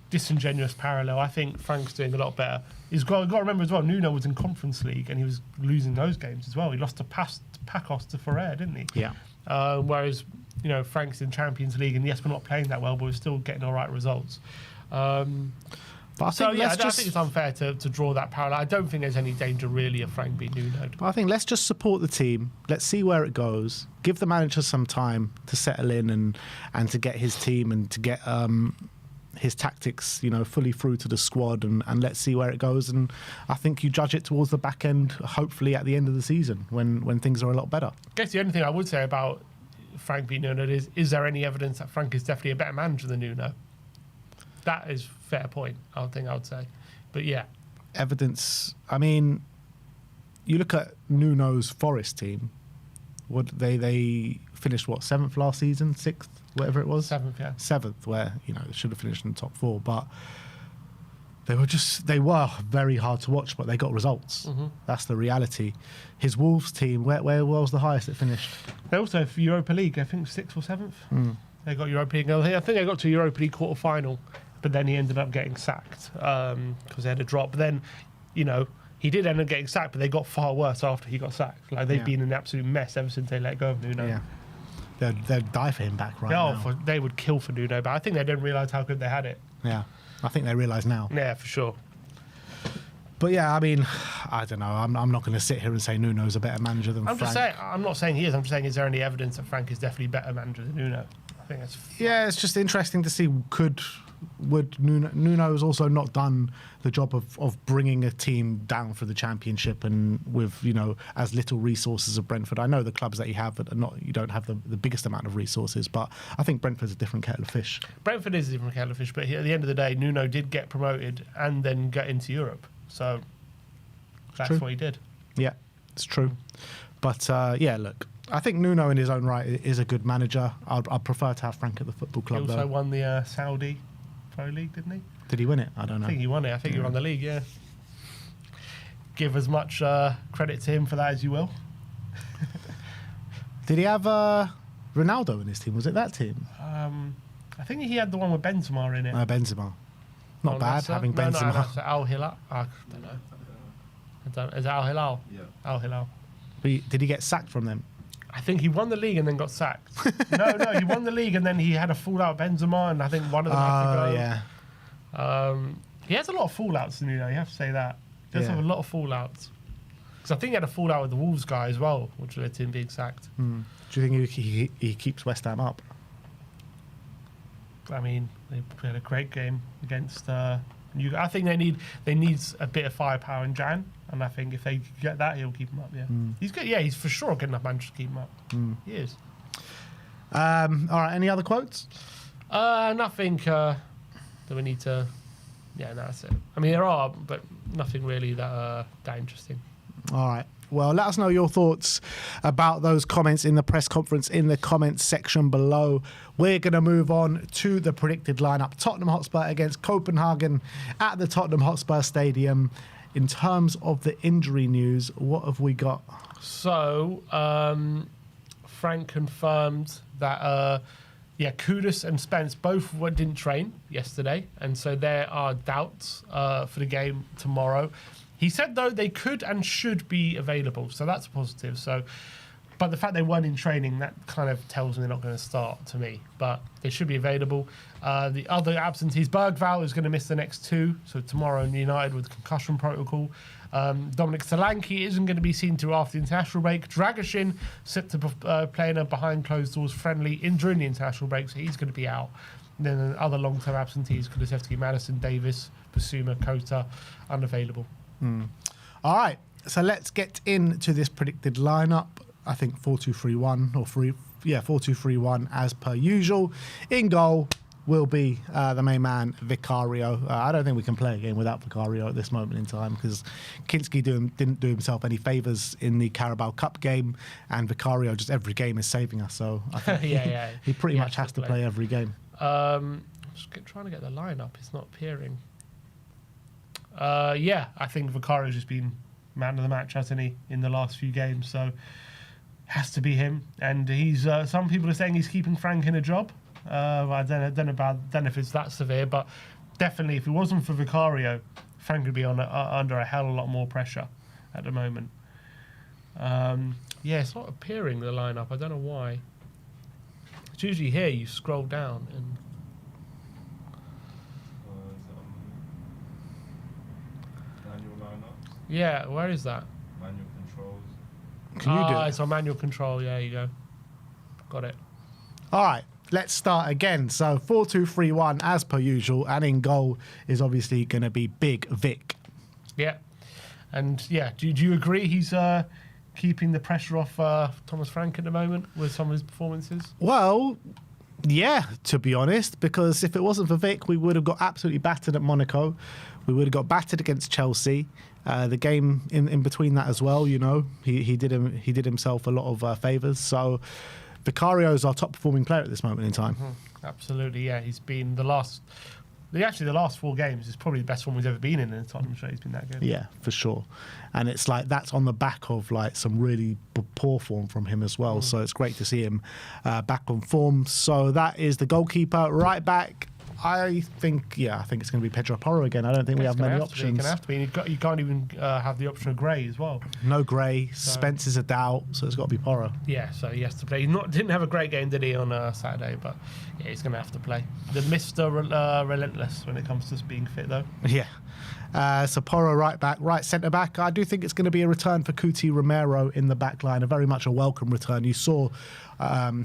disingenuous parallel. I think Frank's doing a lot better. You've got to remember as well, Nuno was in Conference League and he was losing those games as well. He lost to Pacos to Ferrer, didn't he? Yeah. Whereas, Frank's in Champions League, and yes, we're not playing that well, but we're still getting all right results. But I think it's unfair to draw that parallel. I don't think there's any danger really of Frank being Nuno. But I think let's just support the team. Let's see where it goes. Give the manager some time to settle in and to get his team and to get his tactics, fully through to the squad, and let's see where it goes. And I think you judge it towards the back end, hopefully at the end of the season when things are a lot better. I guess the only thing I would say about Frank being Nuno is there any evidence that Frank is definitely a better manager than Nuno? That is a fair point, I would say. But yeah. evidence? I mean, you look at Nuno's Forest team. What they finished 7th last season, 6th, whatever it was. 7th, yeah. 7th, where they should have finished in the top 4, but they were very hard to watch, but they got results. That's the reality. His Wolves team, where was the highest it finished? They also have Europa League, I think 6th or 7th. They got Europa League. I think they got to Europa League quarter final, but then he ended up getting sacked because they had a drop. But then, he did end up getting sacked, but they got far worse after he got sacked. Like, they've been an absolute mess ever since they let go of Nuno. Yeah. They'd die for him back now. They would kill for Nuno, but I think they didn't realise how good they had it. Yeah, I think they realise now. Yeah, for sure. But yeah, I mean, I don't know. I'm not going to sit here and say Nuno's a better manager than Frank. I'm not saying he is. I'm just saying, is there any evidence that Frank is definitely a better manager than Nuno? I think that's... Yeah, it's just interesting to see would Nuno's also not done the job of bringing a team down for the championship, and with as little resources as Brentford. I know the clubs that you have, but you don't have the biggest amount of resources, but I think Brentford's a different kettle of fish. Brentford is a different kettle of fish, but at the end of the day, Nuno did get promoted and then get into Europe, so that's what he did. Yeah, it's true. But look, I think Nuno in his own right is a good manager. I'd prefer to have Frank at the football club. He also won the Saudi Pro League, didn't he? Did he win it? I don't know. I think he won it. I think he won the league, yeah. Give as much credit to him for that as you will. Did he have Ronaldo in his team? Was it that team? I think he had the one with Benzema in it. Benzema. Not bad, having Benzema. No, Al Hilal. I don't know. Is it Al Hilal? Yeah. Al Hilal. Did he get sacked from them? I think he won the league and then got sacked. No, he won the league and then he had a fallout with Benzema, and I think one of them had to go. Yeah. He has a lot of fallouts, you have to say that. He does have a lot of fallouts. Because I think he had a fallout with the Wolves guy as well, which led to him being sacked. Do you think he keeps West Ham up? I mean, they played a great game against I think they need a bit of firepower in Jan, and I think if they get that, he'll keep him up. Yeah, he's good. Yeah, he's for sure a good enough manager to keep him up. He is. All right. Any other quotes? Nothing that we need to. Yeah, no, that's it. I mean, there are, but nothing really that interesting. All right. Well, let us know your thoughts about those comments in the press conference in the comments section below. We're going to move on to the predicted lineup. Tottenham Hotspur against Copenhagen at the Tottenham Hotspur Stadium. In terms of the injury news, what have we got? So, Frank confirmed that, Kudus and Spence both didn't train yesterday, and so there are doubts for the game tomorrow. He said, though, they could and should be available, so that's positive. But the fact they weren't in training, that kind of tells me they're not going to start to me. But they should be available. The other absentees, Bergvall is going to miss the next 2, so tomorrow in United with concussion protocol. Dominic Solanke isn't going to be seen to after the international break. Dragashin set to play in a behind closed doors friendly during the international break, so he's going to be out. And then other long-term absentees, Kulusevski, Madison, Davis, Basuma, Kota, unavailable. All right, so let's get into this predicted lineup. I think 4-2-3-1 or 4-2-3-1 as per usual. In goal will be the main man, Vicario. I don't think we can play a game without Vicario at this moment in time, because Kinski didn't do himself any favours in the Carabao Cup game, and Vicario just every game is saving us. So I think he pretty much has to play every game. I'm just trying to get the lineup. It's not appearing. I think Vicario's just been man of the match, hasn't he, in the last few games? So has to be him. And he's. Some people are saying he's keeping Frank in a job. I don't know if it's that severe, but definitely if it wasn't for Vicario, Frank would be under a hell of a lot more pressure at the moment. It's not appearing, the lineup. I don't know why. It's usually here. You scroll down and. Yeah, where is that? Manual controls. Can you do it? It's on manual control. Yeah, you go. Got it. All right, let's start again. So 4-2-3-1 as per usual, and in goal is obviously going to be Big Vic. Yeah, and do you agree he's keeping the pressure off Thomas Frank at the moment with some of his performances? Well, yeah, to be honest, because if it wasn't for Vic, we would have got absolutely battered at Monaco. We would have got battered against Chelsea. The game in between that as well, you know, he did himself a lot of favours. So Vicario is our top performing player at this moment in time. Absolutely, yeah. He's been the last 4 games is probably the best one we've ever been in a Tottenham shirt. He's been that good. Yeah, for sure. And it's like that's on the back of like some really poor form from him as well. So it's great to see him back on form. So that is the goalkeeper. Right back, I think it's going to be Pedro Porro again. I don't think we have many options. It's going to have to be. You can't even have the option of Gray as well. No Gray. Spence is a doubt, so it's got to be Porro. Yeah, so he has to play. He didn't have a great game, did he, on Saturday? But yeah, he's going to have to play. The Mr. Relentless when it comes to being fit, though. Yeah. So Porro right back, right centre back. I do think it's going to be a return for Cuti Romero in the back line. A very much a welcome return. You saw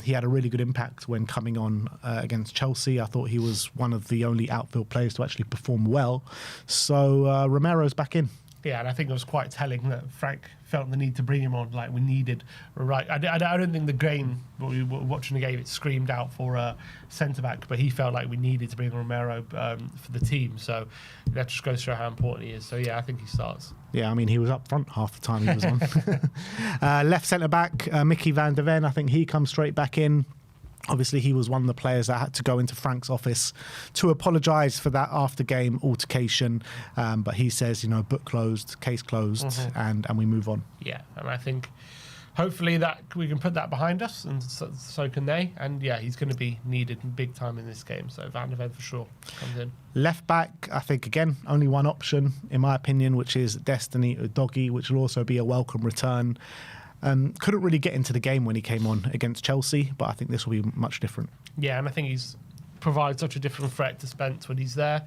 he had a really good impact when coming on against Chelsea. I thought he was one of the only outfield players to actually perform well. So Romero's back in. Yeah, and I think it was quite telling that Frank felt the need to bring him on. Like we needed, right? I don't think the game, when we were watching the game, it screamed out for a centre back, but he felt like we needed to bring Romero for the team. So that just goes to show how important he is. So yeah, I think he starts. Yeah, I mean he was up front half the time he was on. Left centre back, Mickey van der Ven. I think he comes straight back in. Obviously, he was one of the players that had to go into Frank's office to apologise for that after-game altercation. But he says, you know, book closed, case closed, and we move on. Yeah, and I think hopefully that we can put that behind us, and so can they. And yeah, he's going to be needed big time in this game. So Van der Ven for sure comes in. Left back, I think, again, only one option, in my opinion, which is Destiny Udogie, which will also be a welcome return. Couldn't really get into the game when he came on against Chelsea, but I think this will be much different. Yeah, and I think he's provides such a different threat to Spence when he's there.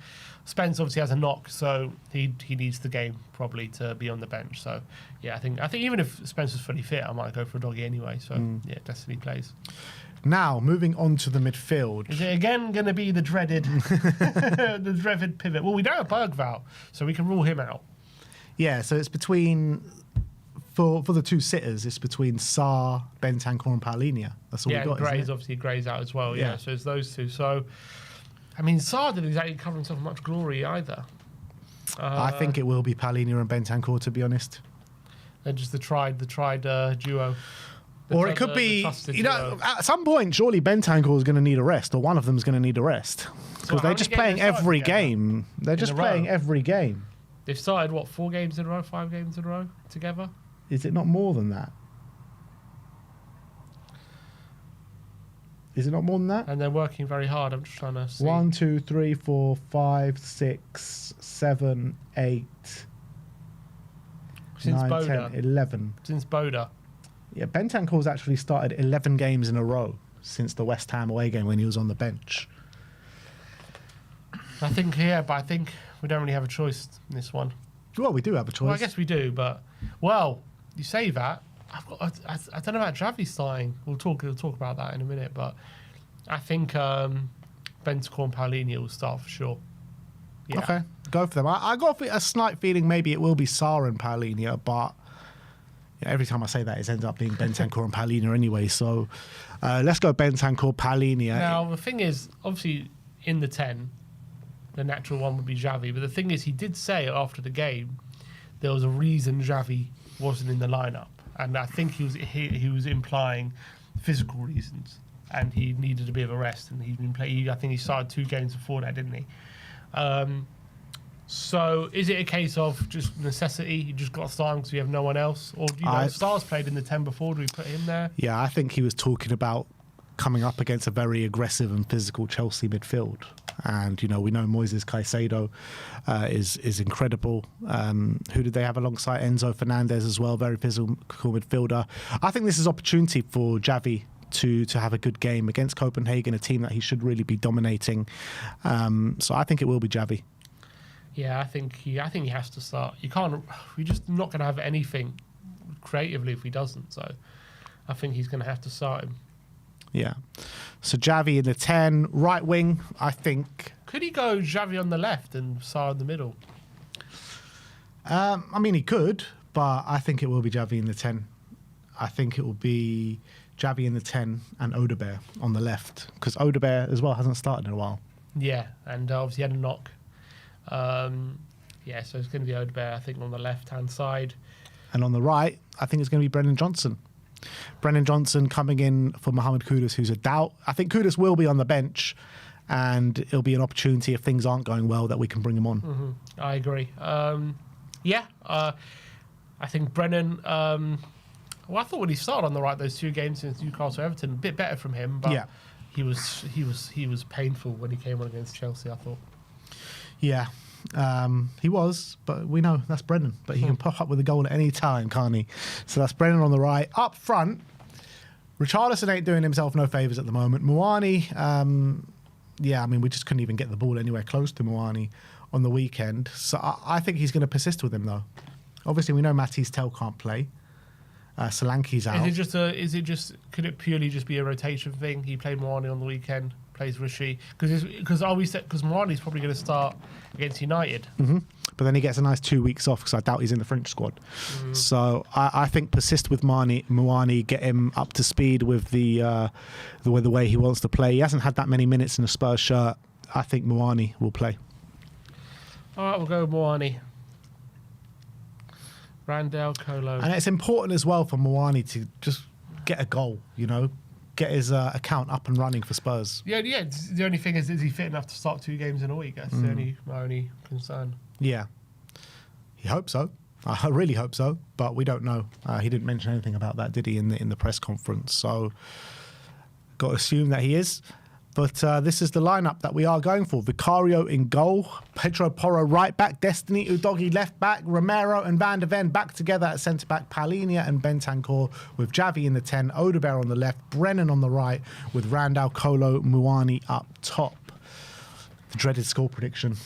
Spence obviously has a knock, so he needs the game probably to be on the bench. So yeah, I think even if Spence was fully fit, I might go for Udogie anyway. So yeah, Destiny plays. Now moving on to the midfield. Is it again going to be the dreaded the dreaded pivot? Well, we don't have Bergvall, so we can rule him out. Yeah, so it's between. For the two sitters, it's between Sarr, Bentancur and Paulinho. That's all we got, Gray's obviously Gray's out as well. Yeah, so it's those two. So, I mean, Sarr didn't exactly cover himself in much glory either. I think it will be Paulinho and Bentancur, to be honest. They're just the tried duo. Or it could be, you know, at some point, surely Bentancur is going to need a rest, or one of them is going to need a rest. Because they're just playing every game. They're just playing every game. They've started, 4 games in a row, 5 games in a row together? Is it not more than that? Is it not more than that? And they're working very hard. I'm just trying to see. 1, 2, 3, 4, 5, 6, 7, 8, Since 9, Boda. 10, 11. Since Boda. Yeah, Bentancur's actually started 11 games in a row since the West Ham away game when he was on the bench. I think we don't really have a choice in this one. Well, we do have a choice. Well, I guess we do, but you say that. I don't know about Javi starting. We'll talk about that in a minute, but I think Bentancur and Paulinho will start for sure. Yeah. Okay, go for them. I got a slight feeling maybe it will be Sarr and Paulinho, but every time I say that, it ends up being Bentancur and Paulinho anyway. So let's go Bentancur, Paulinho. Now the thing is, obviously in the 10. The natural one would be Xavi. But the thing is, he did say after the game there was a reason Xavi wasn't in the lineup. And I think he was implying physical reasons. And he needed a bit of a rest. And he'd been playing. I think he started 2 games before that, didn't he? So is it a case of just necessity? You just got to start him because we have no one else? Or, Star's played in the 10 before. Do we put him there? Yeah, I think he was talking about coming up against a very aggressive and physical Chelsea midfield. And, we know Moises Caicedo is incredible. Who did they have alongside? Enzo Fernandez as well, very physical midfielder. I think this is opportunity for Xavi to have a good game against Copenhagen, a team that he should really be dominating. So I think it will be Xavi. Yeah, I think he has to start. We're just not going to have anything creatively if he doesn't. So I think he's going to have to start him. Yeah. So Xavi in the 10, right wing, I think. Could he go Xavi on the left and Sarr in the middle? I mean, he could, but I think it will be Xavi in the 10. I think it will be Xavi in the 10 and Odegaard on the left, because Odegaard as well hasn't started in a while. Yeah, and obviously had a knock. Yeah, so it's going to be Odegaard, I think, on the left-hand side. And on the right, I think it's going to be Brennan Johnson. Brennan Johnson coming in for Mohamed Kudus, who's a doubt. I think Kudus will be on the bench, and it'll be an opportunity if things aren't going well that we can bring him on. Mm-hmm. I agree. I think Brennan. Well, I thought when he started on the right those 2 games since Newcastle Everton, a bit better from him, but he was painful when he came on against Chelsea, I thought. Yeah. He was, but we know that's Brennan. But he can pop up with a goal at any time, can't he? So that's Brennan on the right. Up front, Richarlison ain't doing himself no favours at the moment. Muani, we just couldn't even get the ball anywhere close to Muani on the weekend. So I think he's going to persist with him, though. Obviously, we know Matisse Tell can't play. Solanke's out. Could it purely just be a rotation thing? He played Muani on the weekend, plays Rishi, because Muani's probably going to start against United. Mm-hmm. But then he gets a nice 2 weeks off because I doubt he's in the French squad. So I think persist with Muani, get him up to speed with the way he wants to play. He hasn't had that many minutes in a Spurs shirt. I think Muani will play. All right, we'll go with Muani. Randall, Kolo. And it's important as well for Muani to just get a goal, get his account up and running for Spurs. Yeah. The only thing is he fit enough to start 2 games in a week? That's my only concern. Yeah. He hopes so. I really hope so, but we don't know. He didn't mention anything about that, did he, in the press conference? So, got to assume that he is. But this is the lineup that we are going for. Vicario in goal, Pedro Porro right back, Destiny Udogie left back, Romero and Van de Ven back together at centre back, Palhinha and Bentancur with Javi in the 10, Odegaard on the left, Brennan on the right with Randall, Kolo, Muani up top. The dreaded score prediction.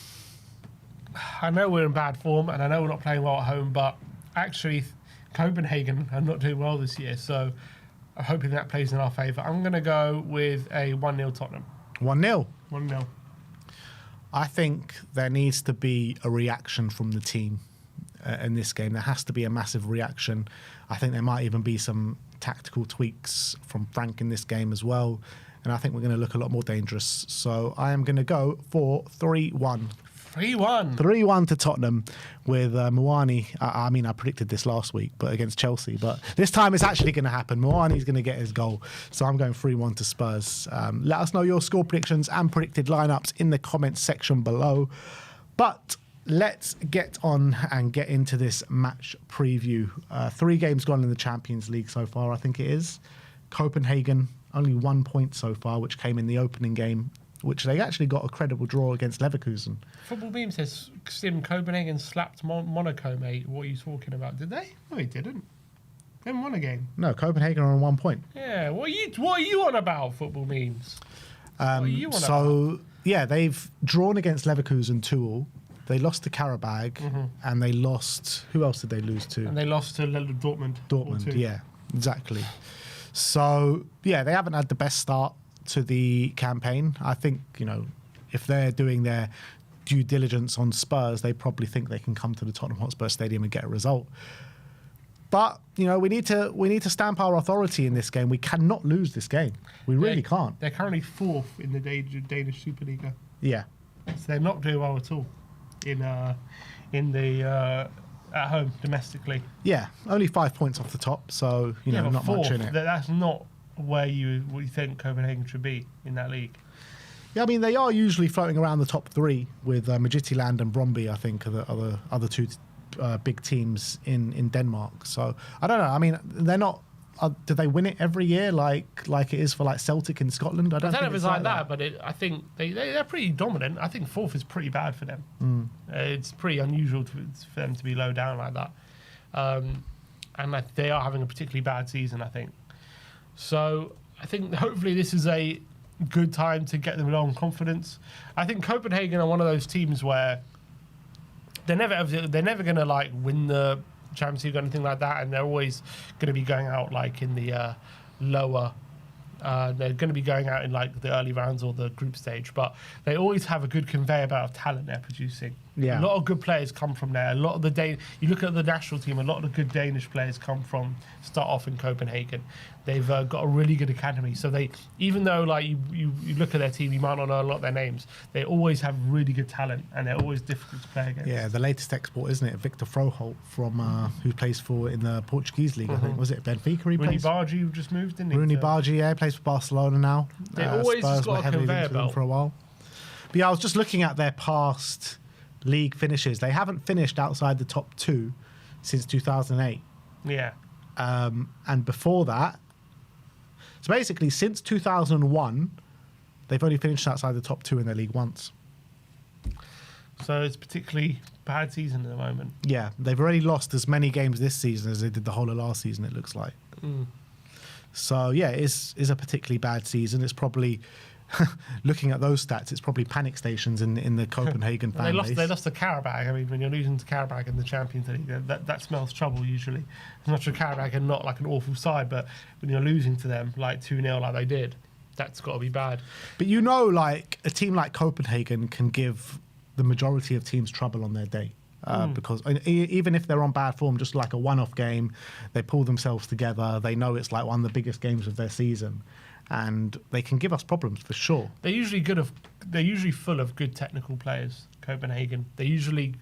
I know we're in bad form and I know we're not playing well at home, but actually Copenhagen are not doing well this year, so I'm hoping that plays in our favour. I'm going to go with a 1-0 Tottenham. 1-0? 1-0. I think there needs to be a reaction from the team in this game. There has to be a massive reaction. I think there might even be some tactical tweaks from Frank in this game as well. And I think we're going to look a lot more dangerous. So I am going to go for 3-1. 3-1. 3-1 to Tottenham with Muani. I predicted this last week, but against Chelsea. But this time it's actually going to happen. Muani's going to get his goal. So I'm going 3-1 to Spurs. Let us know your score predictions and predicted lineups in the comments section below. But let's get on and get into this match preview. 3 games gone in the Champions League so far, I think it is. Copenhagen, only 1 point so far, which came in the opening game, which they actually got a credible draw against Leverkusen. Football Beam says Copenhagen slapped Monaco, mate. What are you talking about? Did they? No, they didn't. They haven't won a game. No, Copenhagen are on 1 point. Yeah, what are you on about, Football Memes? What are you on about? Yeah, they've drawn against Leverkusen 2-2. They lost to Karabag, and they lost... Who else did they lose to? And they lost to Dortmund. Dortmund, yeah, exactly. So, yeah, they haven't had the best start to the campaign. I think, if they're doing their due diligence on Spurs, they probably think they can come to the Tottenham Hotspur Stadium and get a result. But, we need to stamp our authority in this game. We cannot lose this game. We really can't. They're currently 4th in the Danish Superliga. Yeah. So they're not doing well at all in the at home domestically. Yeah, only 5 points off the top, so not 4th, much in it. That's not where you think Copenhagen should be in that league. Yeah, they are usually floating around the top 3 with Midtjylland and Brøndby, I think, are the other 2 big teams in Denmark. So I don't know. They're not. Do they win it every year like it is for Celtic in Scotland? I don't know if it's like that, but I think they're pretty dominant. I think 4th is pretty bad for them. It's pretty unusual for them to be low down like that. And they are having a particularly bad season, I think. So I think hopefully this is a good time to get them along confidence. I think Copenhagen are one of those teams where they're never going to win the Champions League or anything like that, and they're always going to be going out in the lower. They're going to be going out in the early rounds or the group stage, but they always have a good conveyor belt of talent they're producing. Yeah. A lot of good players come from there. A lot of you look at the national team, a lot of the good Danish players start off in Copenhagen. They've got a really good academy. So even though like you look at their team, you might not know a lot of their names. They always have really good talent, and they're always difficult to play against. Yeah, the latest export, isn't it? Victor Froholt from who plays for in the Portuguese league. I think was it Benfica? Rooney Bargi just moved, didn't he? Rooney Bargi, yeah, plays for Barcelona now. They always Spurs got were a heavily conveyor linked with them belt for a while. But yeah, I was just looking at their past league finishes. They haven't finished outside the top 2 since 2008. Yeah. And before that, so basically since 2001, they've only finished outside the top 2 in their league once. So it's particularly bad season at the moment. Yeah, they've already lost as many games this season as they did the whole of last season, it looks like. So yeah, it is a particularly bad season. It's probably looking at those stats, it's probably panic stations in the Copenhagen fan base. They lost to Karabakh. I mean, when you're losing to Karabakh in the Champions League, that smells trouble usually. As much as Karabakh are not like an awful side, but when you're losing to them like 2-0 like they did, that's got to be bad. But you know, like a team like Copenhagen can give the majority of teams trouble on their day. Because even if they're on bad form, just like a one-off game, they pull themselves together. They know it's like one of the biggest games of their season, and they can give us problems for sure. They're usually full of good technical players. Copenhagen. They're usually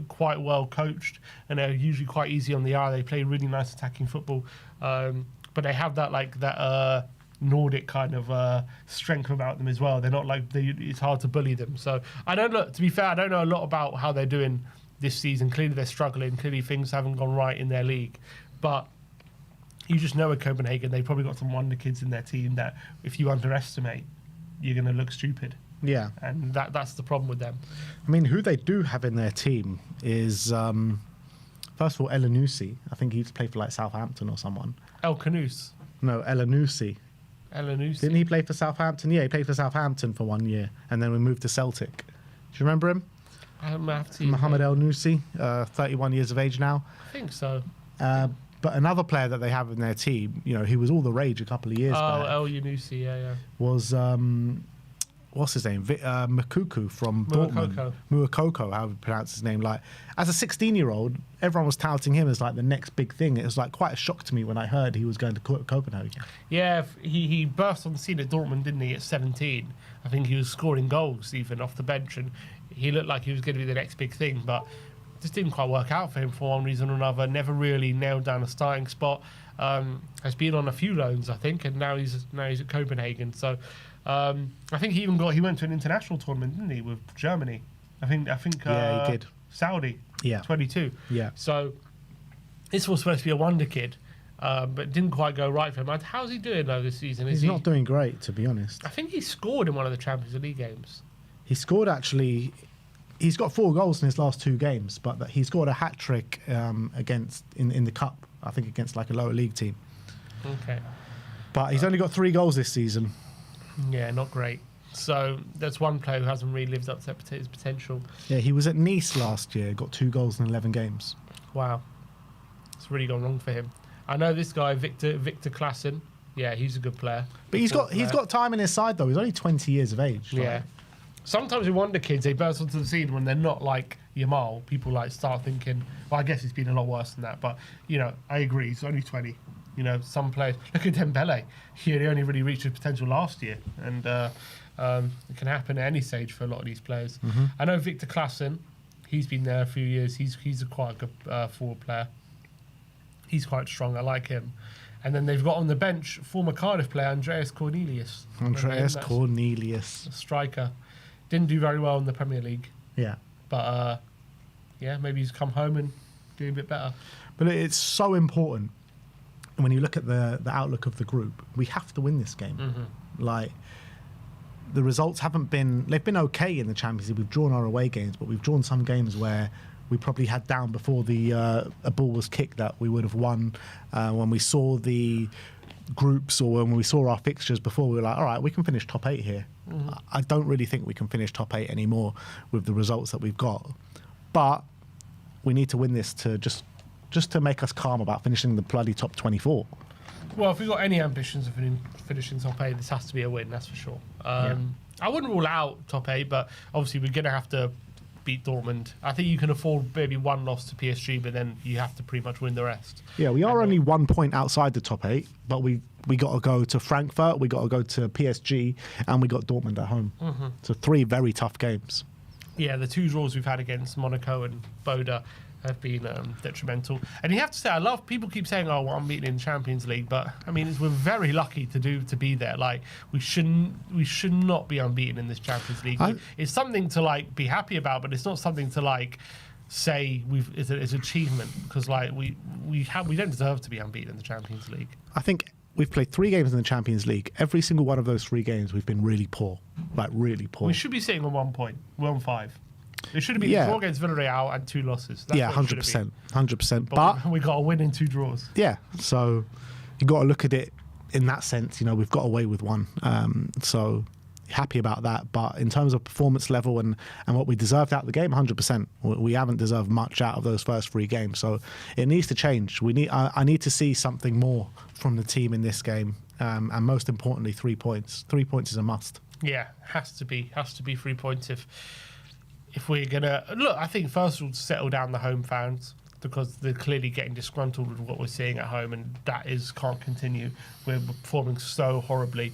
quite well coached, and they're usually quite easy on the eye. They play really nice attacking football, but they have that Nordic kind of strength about them as well. They're not like it's hard to bully them. So I don't know. To be fair, I don't know a lot about how they're doing this season. Clearly they're struggling. Clearly things haven't gone right in their league. But you just know at Copenhagen, they've probably got some wonder kids in their team that if you underestimate, you're going to look stupid. Yeah. And that's the problem with them. I mean, who they do have in their team is, first of all, Elanusi. I think he used to play for like Southampton or someone. El Canus. No, Elanusi. Elanusi. Didn't he play for Southampton? Yeah, he played for Southampton for 1 year, and then we moved to Celtic. Do you remember him? Mohamed El Nusi, 31 years of age now. I think so. But another player that they have in their team, you know, he was all the rage a couple of years back. El Yunusi, yeah. Was, what's his name? Makuku from Dortmund. Muakoko, however you pronounce his name. Like, as a 16-year-old, everyone was touting him as like the next big thing. It was like quite a shock to me when I heard he was going to Copenhagen. Yeah, he burst on the scene at Dortmund, didn't he, at 17? I think he was scoring goals even off the bench, and he looked like he was going to be the next big thing, but just didn't quite work out for him for one reason or another. Never really nailed down a starting spot. Has been on a few loans, I think, and now he's at Copenhagen. So I think he went to an international tournament, didn't he, with Germany? I think yeah, he did. Saudi. Yeah. 22. Yeah. So this was supposed to be a wonder kid, but didn't quite go right for him. How's he doing though this season? He's not doing great, to be honest. I think he scored in one of the Champions League games. He scored actually. He's got 4 goals in his last 2 games, but he scored a hat trick against in the cup. I think against like a lower league team. Okay. But he's only got 3 goals this season. Yeah, not great. So that's one player who hasn't really lived up to his potential. Yeah, he was at Nice last year, got 2 goals in 11 games. Wow. It's really gone wrong for him. I know this guy, Victor Classen. Yeah, he's a good player. But he's got time in his side though. He's only 20 years of age. Yeah. Like. Sometimes we wonder kids, they burst onto the scene when they're not like Yamal. People like start thinking, well, I guess it's been a lot worse than that. But, you know, I agree. He's only 20. You know, some players, look at Dembele. He only really reached his potential last year. And it can happen at any stage for a lot of these players. Mm-hmm. I know Victor Classen, he's been there a few years. He's quite a good forward player. He's quite strong. I like him. And then they've got on the bench former Cardiff player Andreas Cornelius. Cornelius. A striker. Didn't do very well in the Premier League. Yeah. But, yeah, maybe he's come home and doing a bit better. But it's so important. When you look at the outlook of the group, we have to win this game. Mm-hmm. Like, the results they've been okay in the Champions League. We've drawn our away games, but we've drawn some games where we probably had down before a ball was kicked that we would have won. When we saw the groups or when we saw our fixtures before, we were like, all right, we can finish top 8 here. Mm-hmm. I don't really think we can finish top 8 anymore with the results that we've got. But we need to win this to just to make us calm about finishing the bloody top 24. Well, if we've got any ambitions of finishing top 8, this has to be a win, that's for sure. I wouldn't rule out top 8, but obviously we're going to have to beat Dortmund. I think you can afford maybe one loss to PSG, but then you have to pretty much win the rest. Yeah, we are only 1 point outside the top 8, but we got to go to Frankfurt, we got to go to PSG, and we got Dortmund at home. So 3 very tough games. Yeah, the 2 draws we've had against Monaco and Boda have been detrimental. And you have to say, I love, people keep saying, oh, well, I'm beating in the Champions League, but I mean, we're very lucky to be there. Like, we should not be unbeaten in this Champions League. It's something to like be happy about, but it's not something to like say it's an achievement, because like we don't deserve to be unbeaten in the Champions League. I think we've played 3 games in the Champions League. Every single one of those 3 games, we've been really poor, like really poor. We should be sitting on 1 point. We're on 5. It should have been a draw against Villarreal and 2 losses. That's 100%, 100%. But we got a win in 2 draws. Yeah, so you got to look at it in that sense. You know, we've got away with 1, so happy about that. But in terms of performance level and what we deserved out of the game, 100%. We haven't deserved much out of those first 3 games, so it needs to change. I need to see something more from the team in this game, and most importantly, 3 points. 3 points is a must. Yeah, has to be 3 points if we're gonna look. I think first we'll settle down the home fans, because they're clearly getting disgruntled with what we're seeing at home, and that can't continue. We're performing so horribly.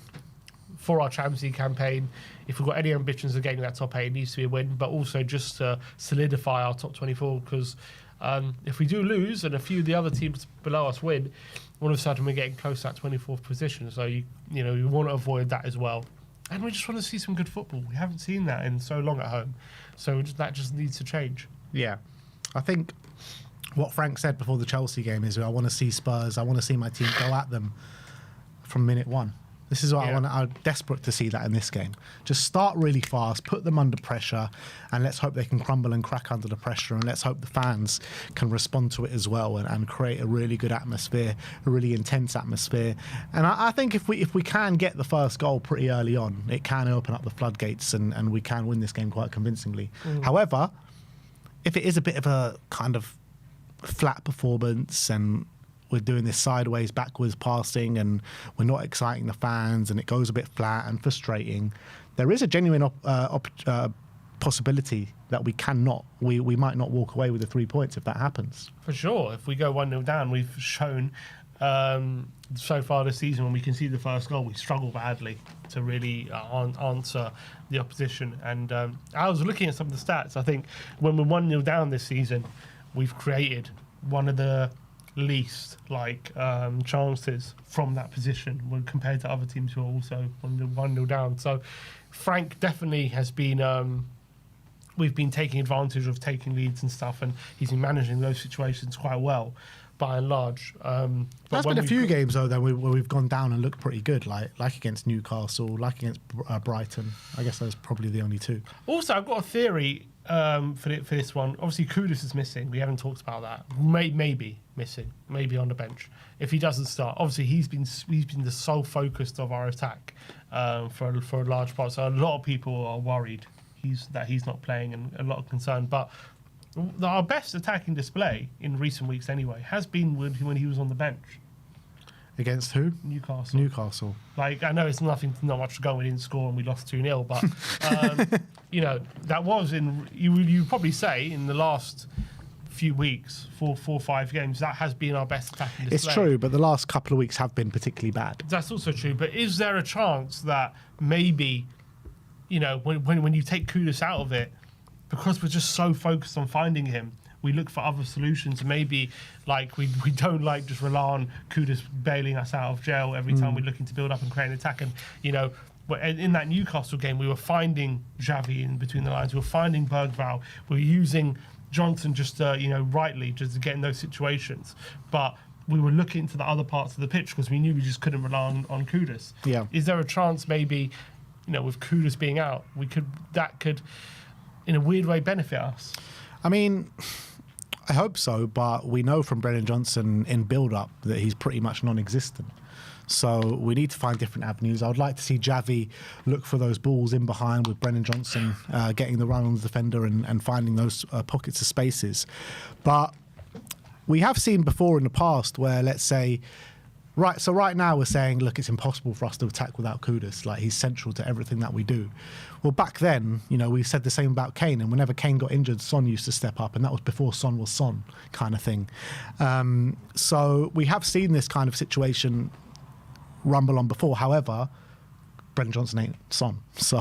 For our Champions League campaign, if we've got any ambitions of getting that top 8, it needs to be a win, but also just to solidify our top 24, because if we do lose and a few of the other teams below us win, all of a sudden we're getting close to that 24th position. So you want to avoid that as well. And we just want to see some good football. We haven't seen that in so long at home. So that just needs to change. Yeah. I think what Frank said before the Chelsea game is, I want to see Spurs, I want to see my team go at them from minute 1. This is what I want. I'm desperate to see that in this game. Just start really fast, put them under pressure, and let's hope they can crumble and crack under the pressure, and let's hope the fans can respond to it as well and create a really good atmosphere, a really intense atmosphere. And I think if we can get the first goal pretty early on, it can open up the floodgates and we can win this game quite convincingly. However, if it is a bit of a kind of flat performance and we're doing this sideways, backwards passing, and we're not exciting the fans, and it goes a bit flat and frustrating, there is a genuine possibility that we might not walk away with the 3 points if that happens. For sure. If we go 1-0 down, we've shown so far this season, when we concede the first goal, we struggle badly to really answer the opposition. And I was looking at some of the stats. I think when we're 1-0 down this season, we've created one of the least chances from that position when compared to other teams who are also 1-0 down. So Frank definitely has been we've been taking advantage of taking leads and stuff, and he's been managing those situations quite well by and large. There's been a few games though where we've gone down and looked pretty good, like against Newcastle, like against Brighton. I guess those are probably the only 2. Also, I've got a theory for this one. Obviously, Kudus is missing. We haven't talked about that. Maybe missing. Maybe on the bench. If he doesn't start, obviously he's been the sole focus of our attack for a large part. So a lot of people are worried that he's not playing, and a lot of concern. But our best attacking display in recent weeks, anyway, has been when he was on the bench. Against who? Newcastle. Like, I know it's not much to go. We didn't score and we lost 2-0, but that was you probably say in the last few weeks, 4 or 5 games, that has been our best attacking display. It's true, but the last couple of weeks have been particularly bad. That's also true. But is there a chance that maybe, when you take Kudus out of it, because we're just so focused on finding him, we look for other solutions? Maybe we don't just rely on Kudus bailing us out of jail every time we're looking to build up and create an attack. And in that Newcastle game, we were finding Xavi in between the lines. We were finding Bergvall. We were using Johnson just rightly just to get in those situations. But we were looking to the other parts of the pitch because we knew we just couldn't rely on Kudus. Yeah. Is there a chance maybe, with Kudus being out, that could in a weird way benefit us? I mean, I hope so, but we know from Brennan Johnson in build-up that he's pretty much non-existent. So we need to find different avenues. I would like to see Xavi look for those balls in behind with Brennan Johnson getting the run on the defender and finding those pockets of spaces. But we have seen before in the past where, let's say, Right, so right now we're saying, look, it's impossible for us to attack without Kudus. Like, he's central to everything that we do. Well, back then, you know, we said the same about Kane, and whenever Kane got injured, Son used to step up, and that was before Son was Son, kind of thing. So we have seen this kind of situation rumble on before. However, Brendan Johnson ain't Son, so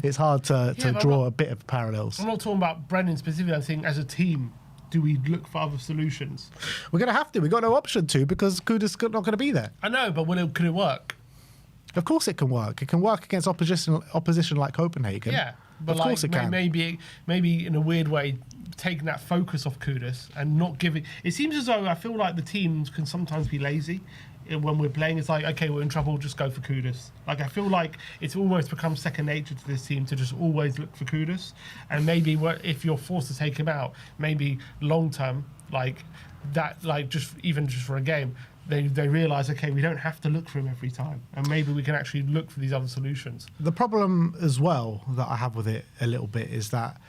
it's hard to draw a bit of parallels. I'm not talking about Brendan specifically. I'm saying as a team, do we look for other solutions? We're going to have to. We've got no option to, because Kudus not going to be there. I know, but could it work? Of course it can work. It can work against opposition like Copenhagen. Yeah, but of course it can. Maybe in a weird way, taking that focus off Kudus and not giving... It seems as though I feel like the teams can sometimes be lazy when we're playing. It's like, okay, we're in trouble, just go for Kudus. Like, I feel like it's almost become second nature to this team to just always look for Kudus. And maybe if you're forced to take him out, maybe long term, like that, like just for a game, they realise, okay, we don't have to look for him every time, and maybe we can actually look for these other solutions. The problem as well that I have with it a little bit is that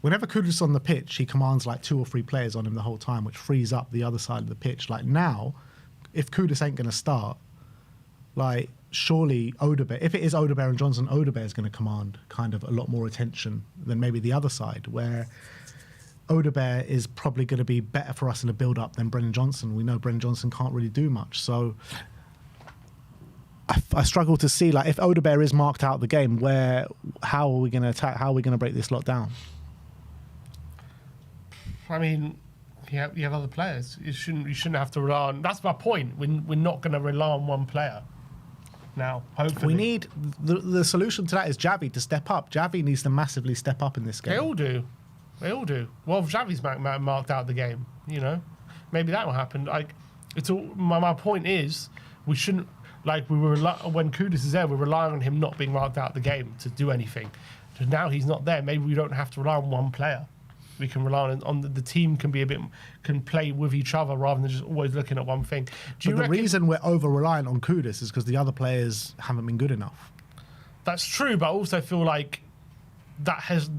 whenever Kudus is on the pitch, he commands like 2 or 3 players on him the whole time, which frees up the other side of the pitch. Like now, if Kudus ain't going to start, like surely Odegaard, if it is Odegaard and Johnson, Odegaard is going to command kind of a lot more attention than maybe the other side, where Odegaard is probably going to be better for us in a build-up than Brendan Johnson. We know Brendan Johnson can't really do much. So I struggle to see, like, if Odegaard is marked out of the game, how are we going to attack? How are we going to break this lot down? I mean, you have other players. You shouldn't have to rely on... That's my point. We're not going to rely on one player now, hopefully. We need... The solution to that is Javi to step up. Javi needs to massively step up in this game. They all do. Well, if Xavi's marked out the game, you know, maybe that will happen. Like, it's all. My point is, we shouldn't, like, when Kudus is there, we're relying on him not being marked out the game to do anything. So now he's not there. Maybe we don't have to rely on one player. We can rely on the team can play with each other rather than just always looking at one thing. But the reason we're over reliant on Kudus is because the other players haven't been good enough. That's true, but I also feel like that has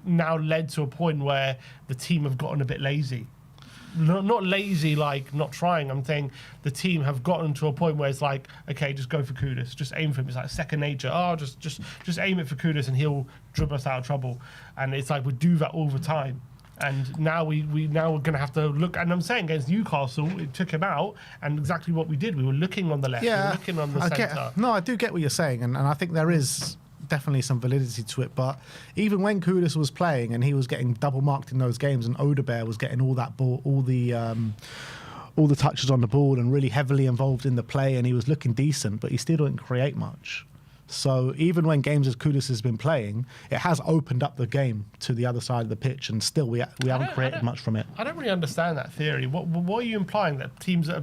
now led to a point where the team have gotten a bit lazy. Not lazy like not trying. I'm saying the team have gotten to a point where it's like, okay, just go for Kudus, just aim for him. It's like second nature. Oh, just aim it for Kudus and he'll dribble us out of trouble. And it's like we do that all the time. And now we're going to have to look. And I'm saying against Newcastle, it took him out, and exactly what we did. We were looking on the left, we were looking on the centre. No, I do get what you're saying, and I think there is definitely some validity to it. But even when Kudus was playing and he was getting double marked in those games, and Odegaard was getting all that ball, all the touches on the ball, and really heavily involved in the play, and he was looking decent, but he still didn't create much. So even when games as Kudus has been playing, it has opened up the game to the other side of the pitch, and still we haven't created much from it. I don't really understand that theory. What are you implying? That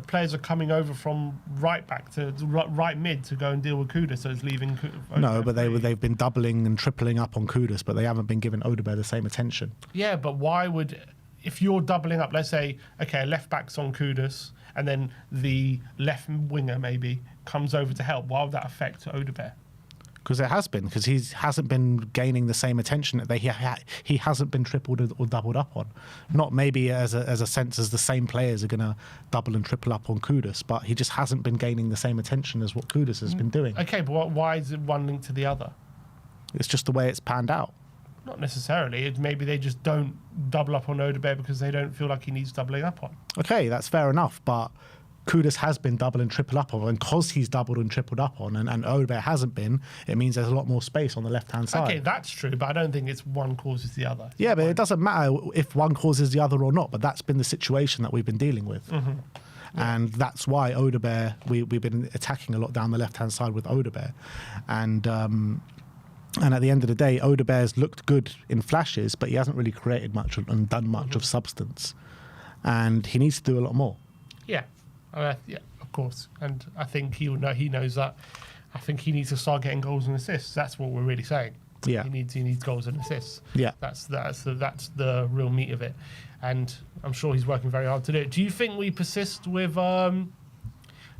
players are coming over from right back to right mid to go and deal with Kudus, so it's leaving... No, but they've been doubling and tripling up on Kudus, but they haven't been giving Odegaard the same attention. Yeah, but why would... If you're doubling up, let's say, okay, left back's on Kudus, and then the left winger maybe comes over to help, why would that affect Odegaard? Because it has been, because he hasn't been gaining the same attention that he hasn't been tripled or doubled up on. Not maybe as a sense as the same players are going to double and triple up on Kudus, but he just hasn't been gaining the same attention as what Kudus has been doing. Okay, but why is it one linked to the other? It's just the way it's panned out. Not necessarily. Maybe they just don't double up on Odegaard because they don't feel like he needs doubling up on. Okay, that's fair enough, but Kudus has been double and triple up on, and because he's doubled and tripled up on, and Odegaard hasn't been, it means there's a lot more space on the left-hand side. Okay, that's true, but I don't think it's one causes the other. Yeah, but it doesn't matter if one causes the other or not, but that's been the situation that we've been dealing with. Mm-hmm. Yeah. And that's why Odegaard, we've been attacking a lot down the left-hand side with Odegaard. And at the end of the day, Odegaard's looked good in flashes, but he hasn't really created much and done much of substance. And he needs to do a lot more. Yeah. Yeah, of course, and I think he knows that. I think he needs to start getting goals and assists. That's what we're really saying. Yeah, he needs goals and assists. Yeah, that's the real meat of it, and I'm sure he's working very hard to do it. Do you think we persist with this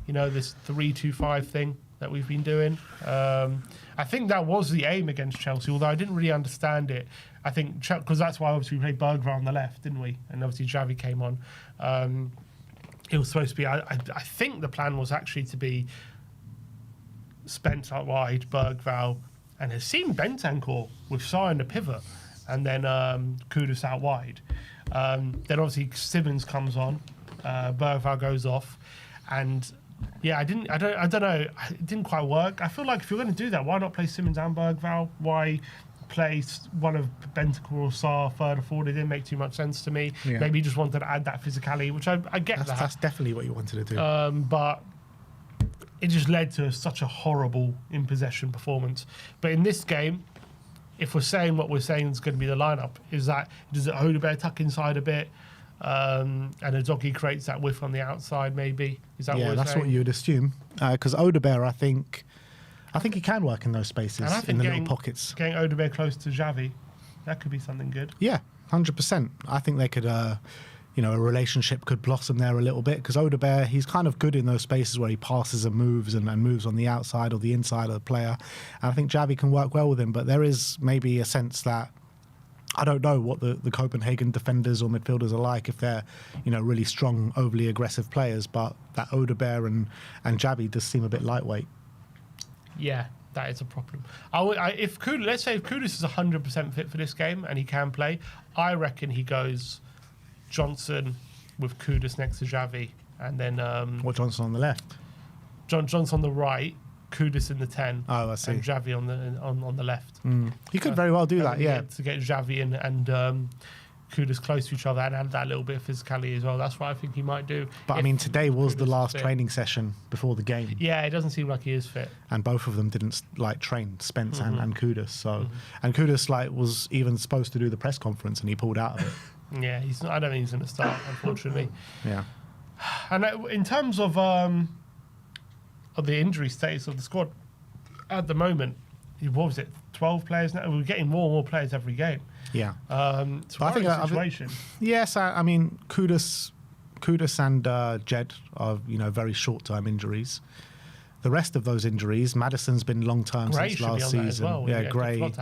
3-2-5 thing that we've been doing? I think that was the aim against Chelsea, although I didn't really understand it. I think because that's why obviously we played Bergvall on the left, didn't we? And obviously Javi came on. it was supposed to be. I think the plan was actually to be Spence out wide, Bergvall, and it seemed Bentancur with Sarr in the pivot, and then Kudus out wide. Then obviously Simmons comes on, Bergvall goes off, and yeah, I don't know, it didn't quite work. I feel like if you're going to do that, why not play Simmons and Bergvall? Why play one of Bentancur or Sarr further forward? It didn't make too much sense to me. Yeah. Maybe you just wanted to add that physicality, which I get that. That's definitely what you wanted to do. But it just led to such a horrible in possession performance. But in this game, if we're saying what we're saying is going to be the lineup, does Odegaard tuck inside a bit, and Udogie creates that width on the outside? Maybe is that? Yeah, what we're that's saying? what you would assume. Because Odegaard, I think he can work in those spaces, And I think in the little pockets. Getting Odegaard close to Xavi, that could be something good. Yeah, 100%. I think they could, a relationship could blossom there a little bit, because Odegaard, he's kind of good in those spaces where he passes and moves and moves on the outside or the inside of the player. And I think Xavi can work well with him, but there is maybe a sense that I don't know what the Copenhagen defenders or midfielders are like, if they're, really strong, overly aggressive players, but that Odegaard and Xavi does seem a bit lightweight. Yeah, that is a problem. Let's say if Kudus is 100% fit for this game and he can play, I reckon he goes Johnson with Kudus next to Xavi, and then Johnson on the left? Johnson on the right, Kudus in the 10. Oh, I see. And Xavi on the left. He could very well do that, yeah. To get Xavi and Kudus close to each other and add that little bit of physicality as well. That's what I think he might do. But today was the last training session before the game. Yeah, it doesn't seem like he is fit. And both of them didn't train, Spence and Kudus. So, and Kudus was even supposed to do the press conference and he pulled out of it. Yeah, I don't think he's going to start, unfortunately. Yeah. And in terms of the injury status of the squad at the moment, what was it? 12 players now. We're getting more and more players every game. Yeah. So I think the situation. Yes, Kudus and Jed are very short-term injuries. The rest of those injuries, Maddison's been long-term since last season. As well. Yeah, Gray.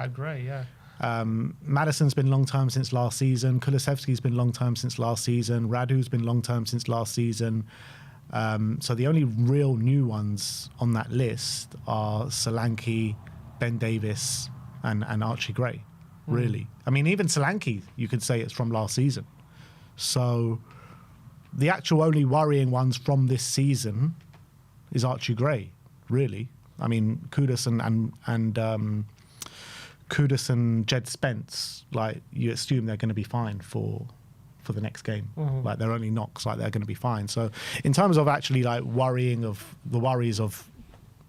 Maddison's been long-term since last season. Kulusevski's been long-term since last season. Radu's been long-term since last season. So the only real new ones on that list are Solanke, Ben Davis, and Archie Gray, really. Even Solanke, you could say it's from last season. So the actual only worrying ones from this season is Archie Gray, really. Kudus and Jed Spence, you assume they're going to be fine for the next game. They're only knocks, they're going to be fine. So in terms of actually worrying of the worries of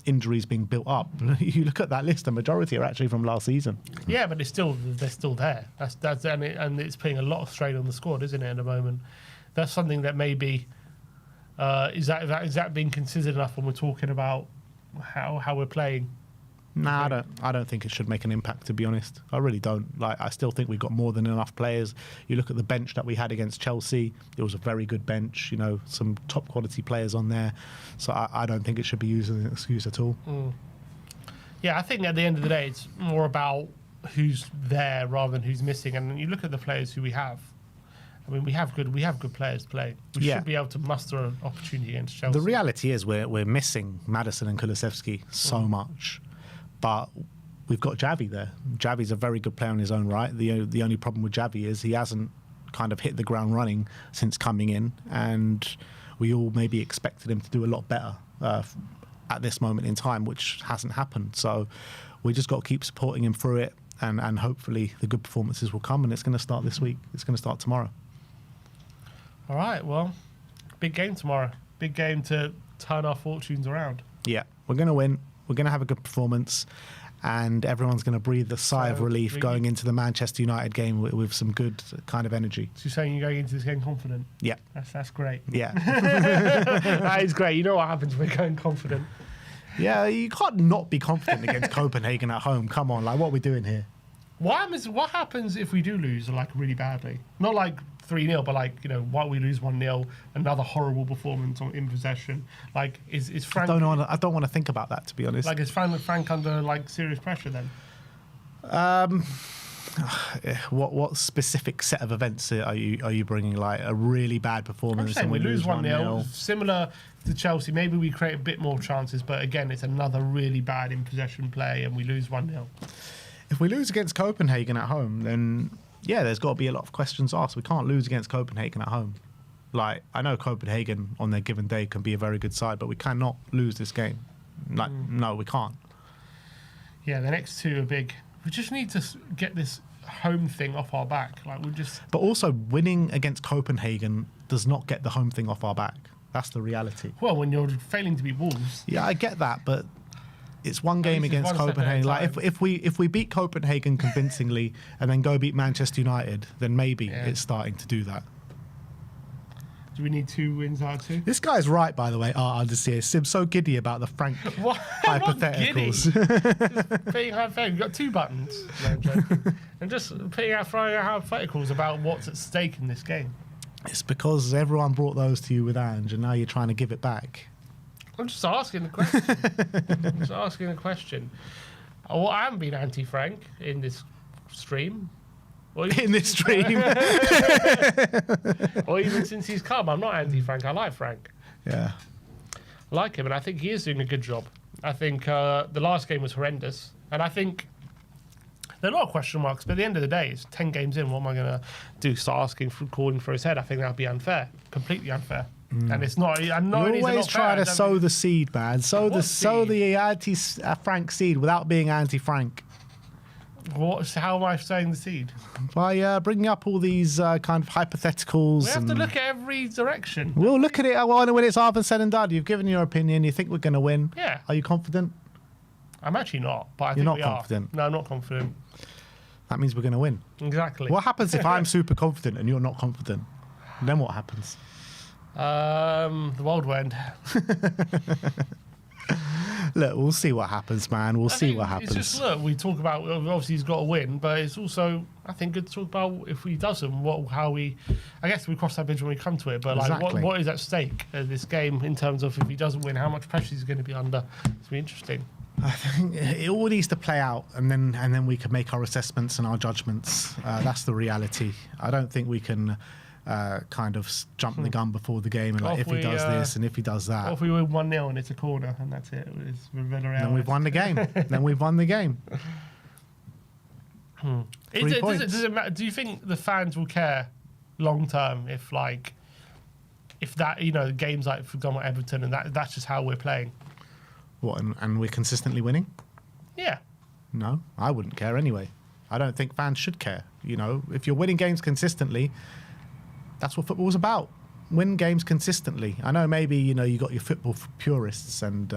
injuries being built up, you look at that list, the majority are actually from last season. Yeah, but they're still there. That's and it's putting a lot of strain on the squad, isn't it, at the moment? That's something that maybe is that being considered enough when we're talking about how we're playing? Nah, I don't think it should make an impact, to be honest. I really don't. I still think we've got more than enough players. You look at the bench that we had against Chelsea, it was a very good bench, some top quality players on there. So I don't think it should be used as an excuse at all. Yeah, I think at the end of the day, it's more about who's there rather than who's missing. And you look at the players who we have. We have good players playing. We should be able to muster an opportunity against Chelsea. The reality is we're missing Maddison and Kulusevski so much. But we've got Xavi there. Xavi's a very good player in his own right. The only problem with Xavi is he hasn't kind of hit the ground running since coming in, and we all maybe expected him to do a lot better at this moment in time, which hasn't happened. So we just got to keep supporting him through it, and hopefully the good performances will come, and it's going to start this week. It's going to start tomorrow. All right, well, big game tomorrow. Big game to turn our fortunes around. Yeah, we're going to win. We're going to have a good performance, and everyone's going to breathe a sigh of relief going into the Manchester United game with some good kind of energy. So you're saying you're going into this game confident? Yeah. That's great. Yeah. That is great. You know what happens when we're going confident. Yeah, you can't not be confident against Copenhagen at home. Come on, what are we doing here? What happens if we do lose really badly? Not 3-0, but why we lose 1-0, another horrible performance in possession. Is Frank? I don't want to think about that, to be honest. Is Frank under serious pressure then? What specific set of events are you bringing? Like a really bad performance? I'm saying and we lose 1-0. 1-0. Similar to Chelsea, maybe we create a bit more chances, but again, it's another really bad in possession play, and we lose 1-0. If we lose against Copenhagen at home, then yeah, there's got to be a lot of questions asked. We can't lose against Copenhagen at home. Like, I know Copenhagen on their given day can be a very good side, but we cannot lose this game. Like, no, we can't. Yeah, the next two are big. We just need to get this home thing off our back. Like, we just. But also, winning against Copenhagen does not get the home thing off our back. That's the reality. Well, when you're failing to beat Wolves. Yeah, I get that, but it's one game against one Copenhagen. step at a Like, if we beat Copenhagen convincingly and then go beat Manchester United, then maybe it's starting to do that. Do we need 2 wins out of 2? This guy's right, by the way. Sim's so giddy about the Frank hypotheticals. Just being hypothetical. You've got 2 buttons. No, I'm joking. And just throwing out hypotheticals about what's at stake in this game. It's because everyone brought those to you with Ange, and now you're trying to give it back. I'm just asking the question. Well, I haven't been anti-Frank in this stream. In this stream. Or even since he's come. I'm not anti-Frank. I like Frank. Yeah. I like him, and I think he is doing a good job. I think the last game was horrendous, and I think there are a lot of question marks, but at the end of the day, it's 10 games in. What am I going to do? Start calling for his head? I think that would be unfair. Completely unfair. And it's not. I'm not. You're always trying to sow the seed, man. Sow the anti-Frank seed without being anti-Frank. How am I sowing the seed? By bringing up all these kind of hypotheticals. We have to look at every direction. We'll look at it when it's half and said and done. You've given your opinion. You think we're going to win. Yeah. Are you confident? I'm actually not. But I You're think not we confident. Are. No, I'm not confident. That means we're going to win. Exactly. What happens if I'm super confident and you're not confident? Then what happens? The world will end. Look, we'll see what happens, man. We'll see what happens. It's just, look, we talk about, obviously he's got to win, but it's also, I think, good to talk about if he doesn't, I guess we cross that bridge when we come to it, but exactly. like, what is at stake in this game in terms of if he doesn't win, how much pressure he's going to be under? It's going to be interesting. I think it all needs to play out, and then we can make our assessments and our judgments. That's the reality. I don't think we can kind of jump the gun before the game and like, if he does this and if he does that. Or if we win 1-0 and it's a corner and that's it. Then we've won the game. Then we've won the game. 3 points. Does it matter? Do you think the fans will care long term if that, games like, for example, Everton and that's just how we're playing? What, and we're consistently winning? Yeah. No, I wouldn't care anyway. I don't think fans should care. If you're winning games consistently, that's what football's about. Win games consistently. I know maybe, you got your football purists and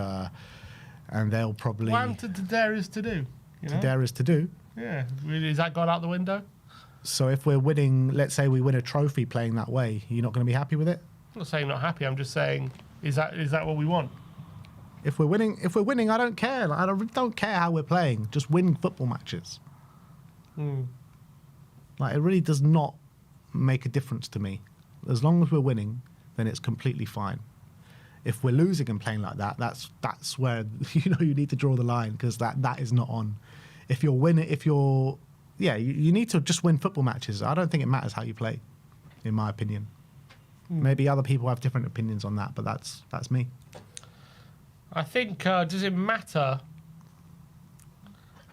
they'll probably... What to dare is to do. To dare is to do. Yeah. Is that gone out the window? So if we're winning, let's say we win a trophy playing that way, you're not going to be happy with it? I'm not saying not happy. I'm just saying, is that what we want? If we're winning, I don't care. Like, I don't care how we're playing. Just win football matches. Like, it really does not make a difference to me. As long as we're winning, then it's completely fine. If we're losing and playing like that, that's where you need to draw the line, because that is not on. If you're winning, you need to just win football matches. I don't think it matters how you play, in my opinion. Maybe other people have different opinions on that, but that's me. I think, does it matter?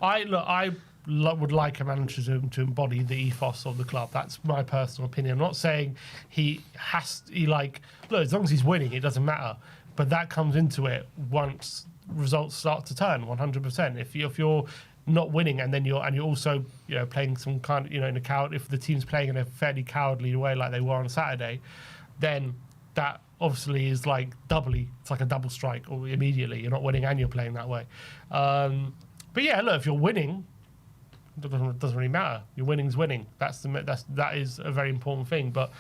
I would like a manager to embody the ethos of the club. That's my personal opinion. I'm not saying look, as long as he's winning, it doesn't matter. But that comes into it once results start to turn 100%. If you're not winning and then you're also playing some kind of in a if the team's playing in a fairly cowardly way like they were on Saturday, then that obviously is like it's like a double strike, or immediately you're not winning and you're playing that way. But yeah, look, if you're winning, it doesn't really matter. Your winning's winning. That is a very important thing. But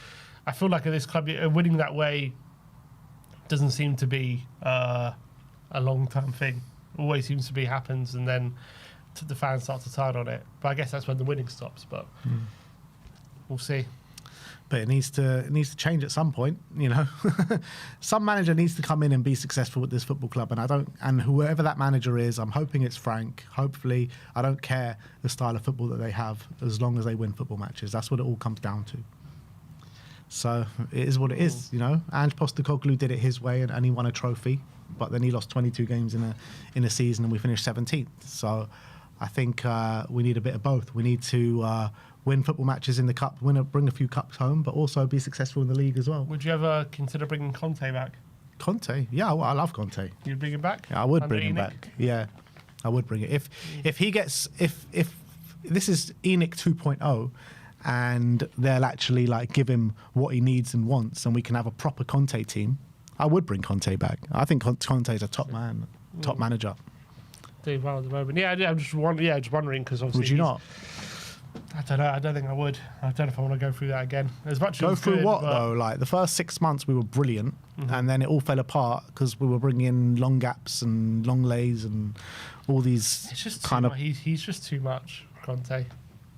I feel like at this club, winning that way doesn't seem to be a long-term thing. Always seems to be happens, and then the fans start to turn on it. But I guess that's when the winning stops. But we'll see. But it needs to change at some point, you know. Some manager needs to come in and be successful with this football club, and whoever that manager is, I'm hoping it's Frank. Hopefully, I don't care the style of football that they have, as long as they win football matches. That's what it all comes down to. So it is what it is, you know. Ange Postecoglou did it his way, and he won a trophy, but then he lost 22 games in a season, and we finished 17th. So I think we need a bit of both. We need to win football matches in the cup, bring a few cups home, but also be successful in the league as well. Would you ever consider bringing Conte back? Conte? Yeah, I love Conte. You'd bring him back? Yeah, I would bring him back. Yeah, I would bring it. If he gets, if this is ENIC 2.0, and they'll actually like give him what he needs and wants, and we can have a proper Conte team, I would bring Conte back. I think Conte's a top man, top manager. Doing well at the moment. Yeah, I'm just wondering because obviously. Would you not? I don't know. I don't think I would. I don't know if I want to go through that again. As much go as through good, what though? Like the first 6 months we were brilliant, and then it all fell apart because we were bringing in long gaps and long lays and all these. It's just kind of. He's just too much, Conte.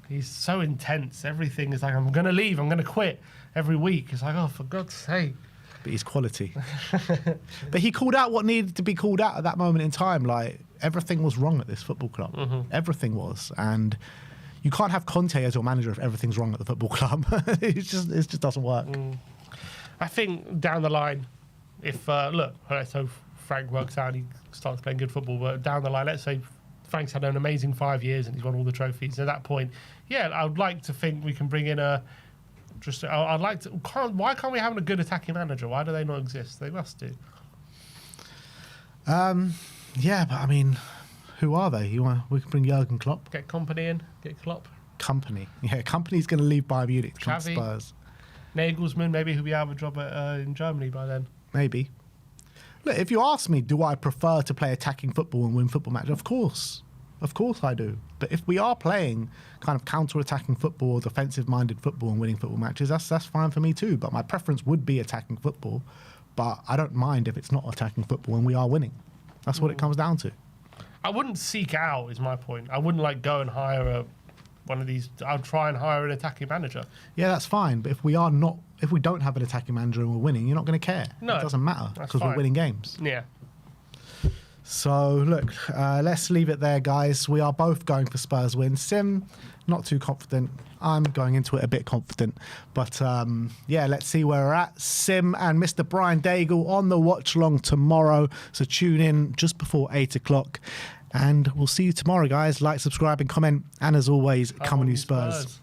He's so intense. Everything is like, I'm going to leave. I'm going to quit every week. It's like, oh, for God's sake. But he's quality. But he called out what needed to be called out at that moment in time. Like everything was wrong at this football club. Everything was, and. You can't have Conte as your manager if everything's wrong at the football club. it just doesn't work. I think down the line, if let's hope Frank works out and he starts playing good football, but down the line, let's say Frank's had an amazing 5 years and he's won all the trophies. At that point, yeah, I would like to think we can bring in I'd like to. Why can't we have a good attacking manager? Why do they not exist? They must do. Yeah, but I mean. Who are they? We can bring Jurgen Klopp. Get Company in. Get Klopp. Company. Yeah, Company's going to leave Bayern Munich to come to Spurs. Nagelsmann, maybe he'll be out of a job in Germany by then. Maybe. Look, if you ask me, do I prefer to play attacking football and win football matches? Of course. Of course I do. But if we are playing kind of counter-attacking football or defensive-minded football and winning football matches, that's fine for me too. But my preference would be attacking football. But I don't mind if it's not attacking football and we are winning. That's what it comes down to. I wouldn't seek out, is my point. I wouldn't like go and hire one of these. I'd try and hire an attacking manager. Yeah, that's fine. But if we don't have an attacking manager and we're winning, you're not going to care. No, it doesn't matter because we're winning games. Yeah. So look, let's leave it there, guys. We are both going for Spurs win. Sim, not too confident. I'm going into it a bit confident. But yeah, let's see where we're at. Sim and Mr. Brian Daigle on the watch long tomorrow. So tune in just before 8 o'clock. And we'll see you tomorrow, guys. Like, subscribe and comment. And as always, come on, you Spurs.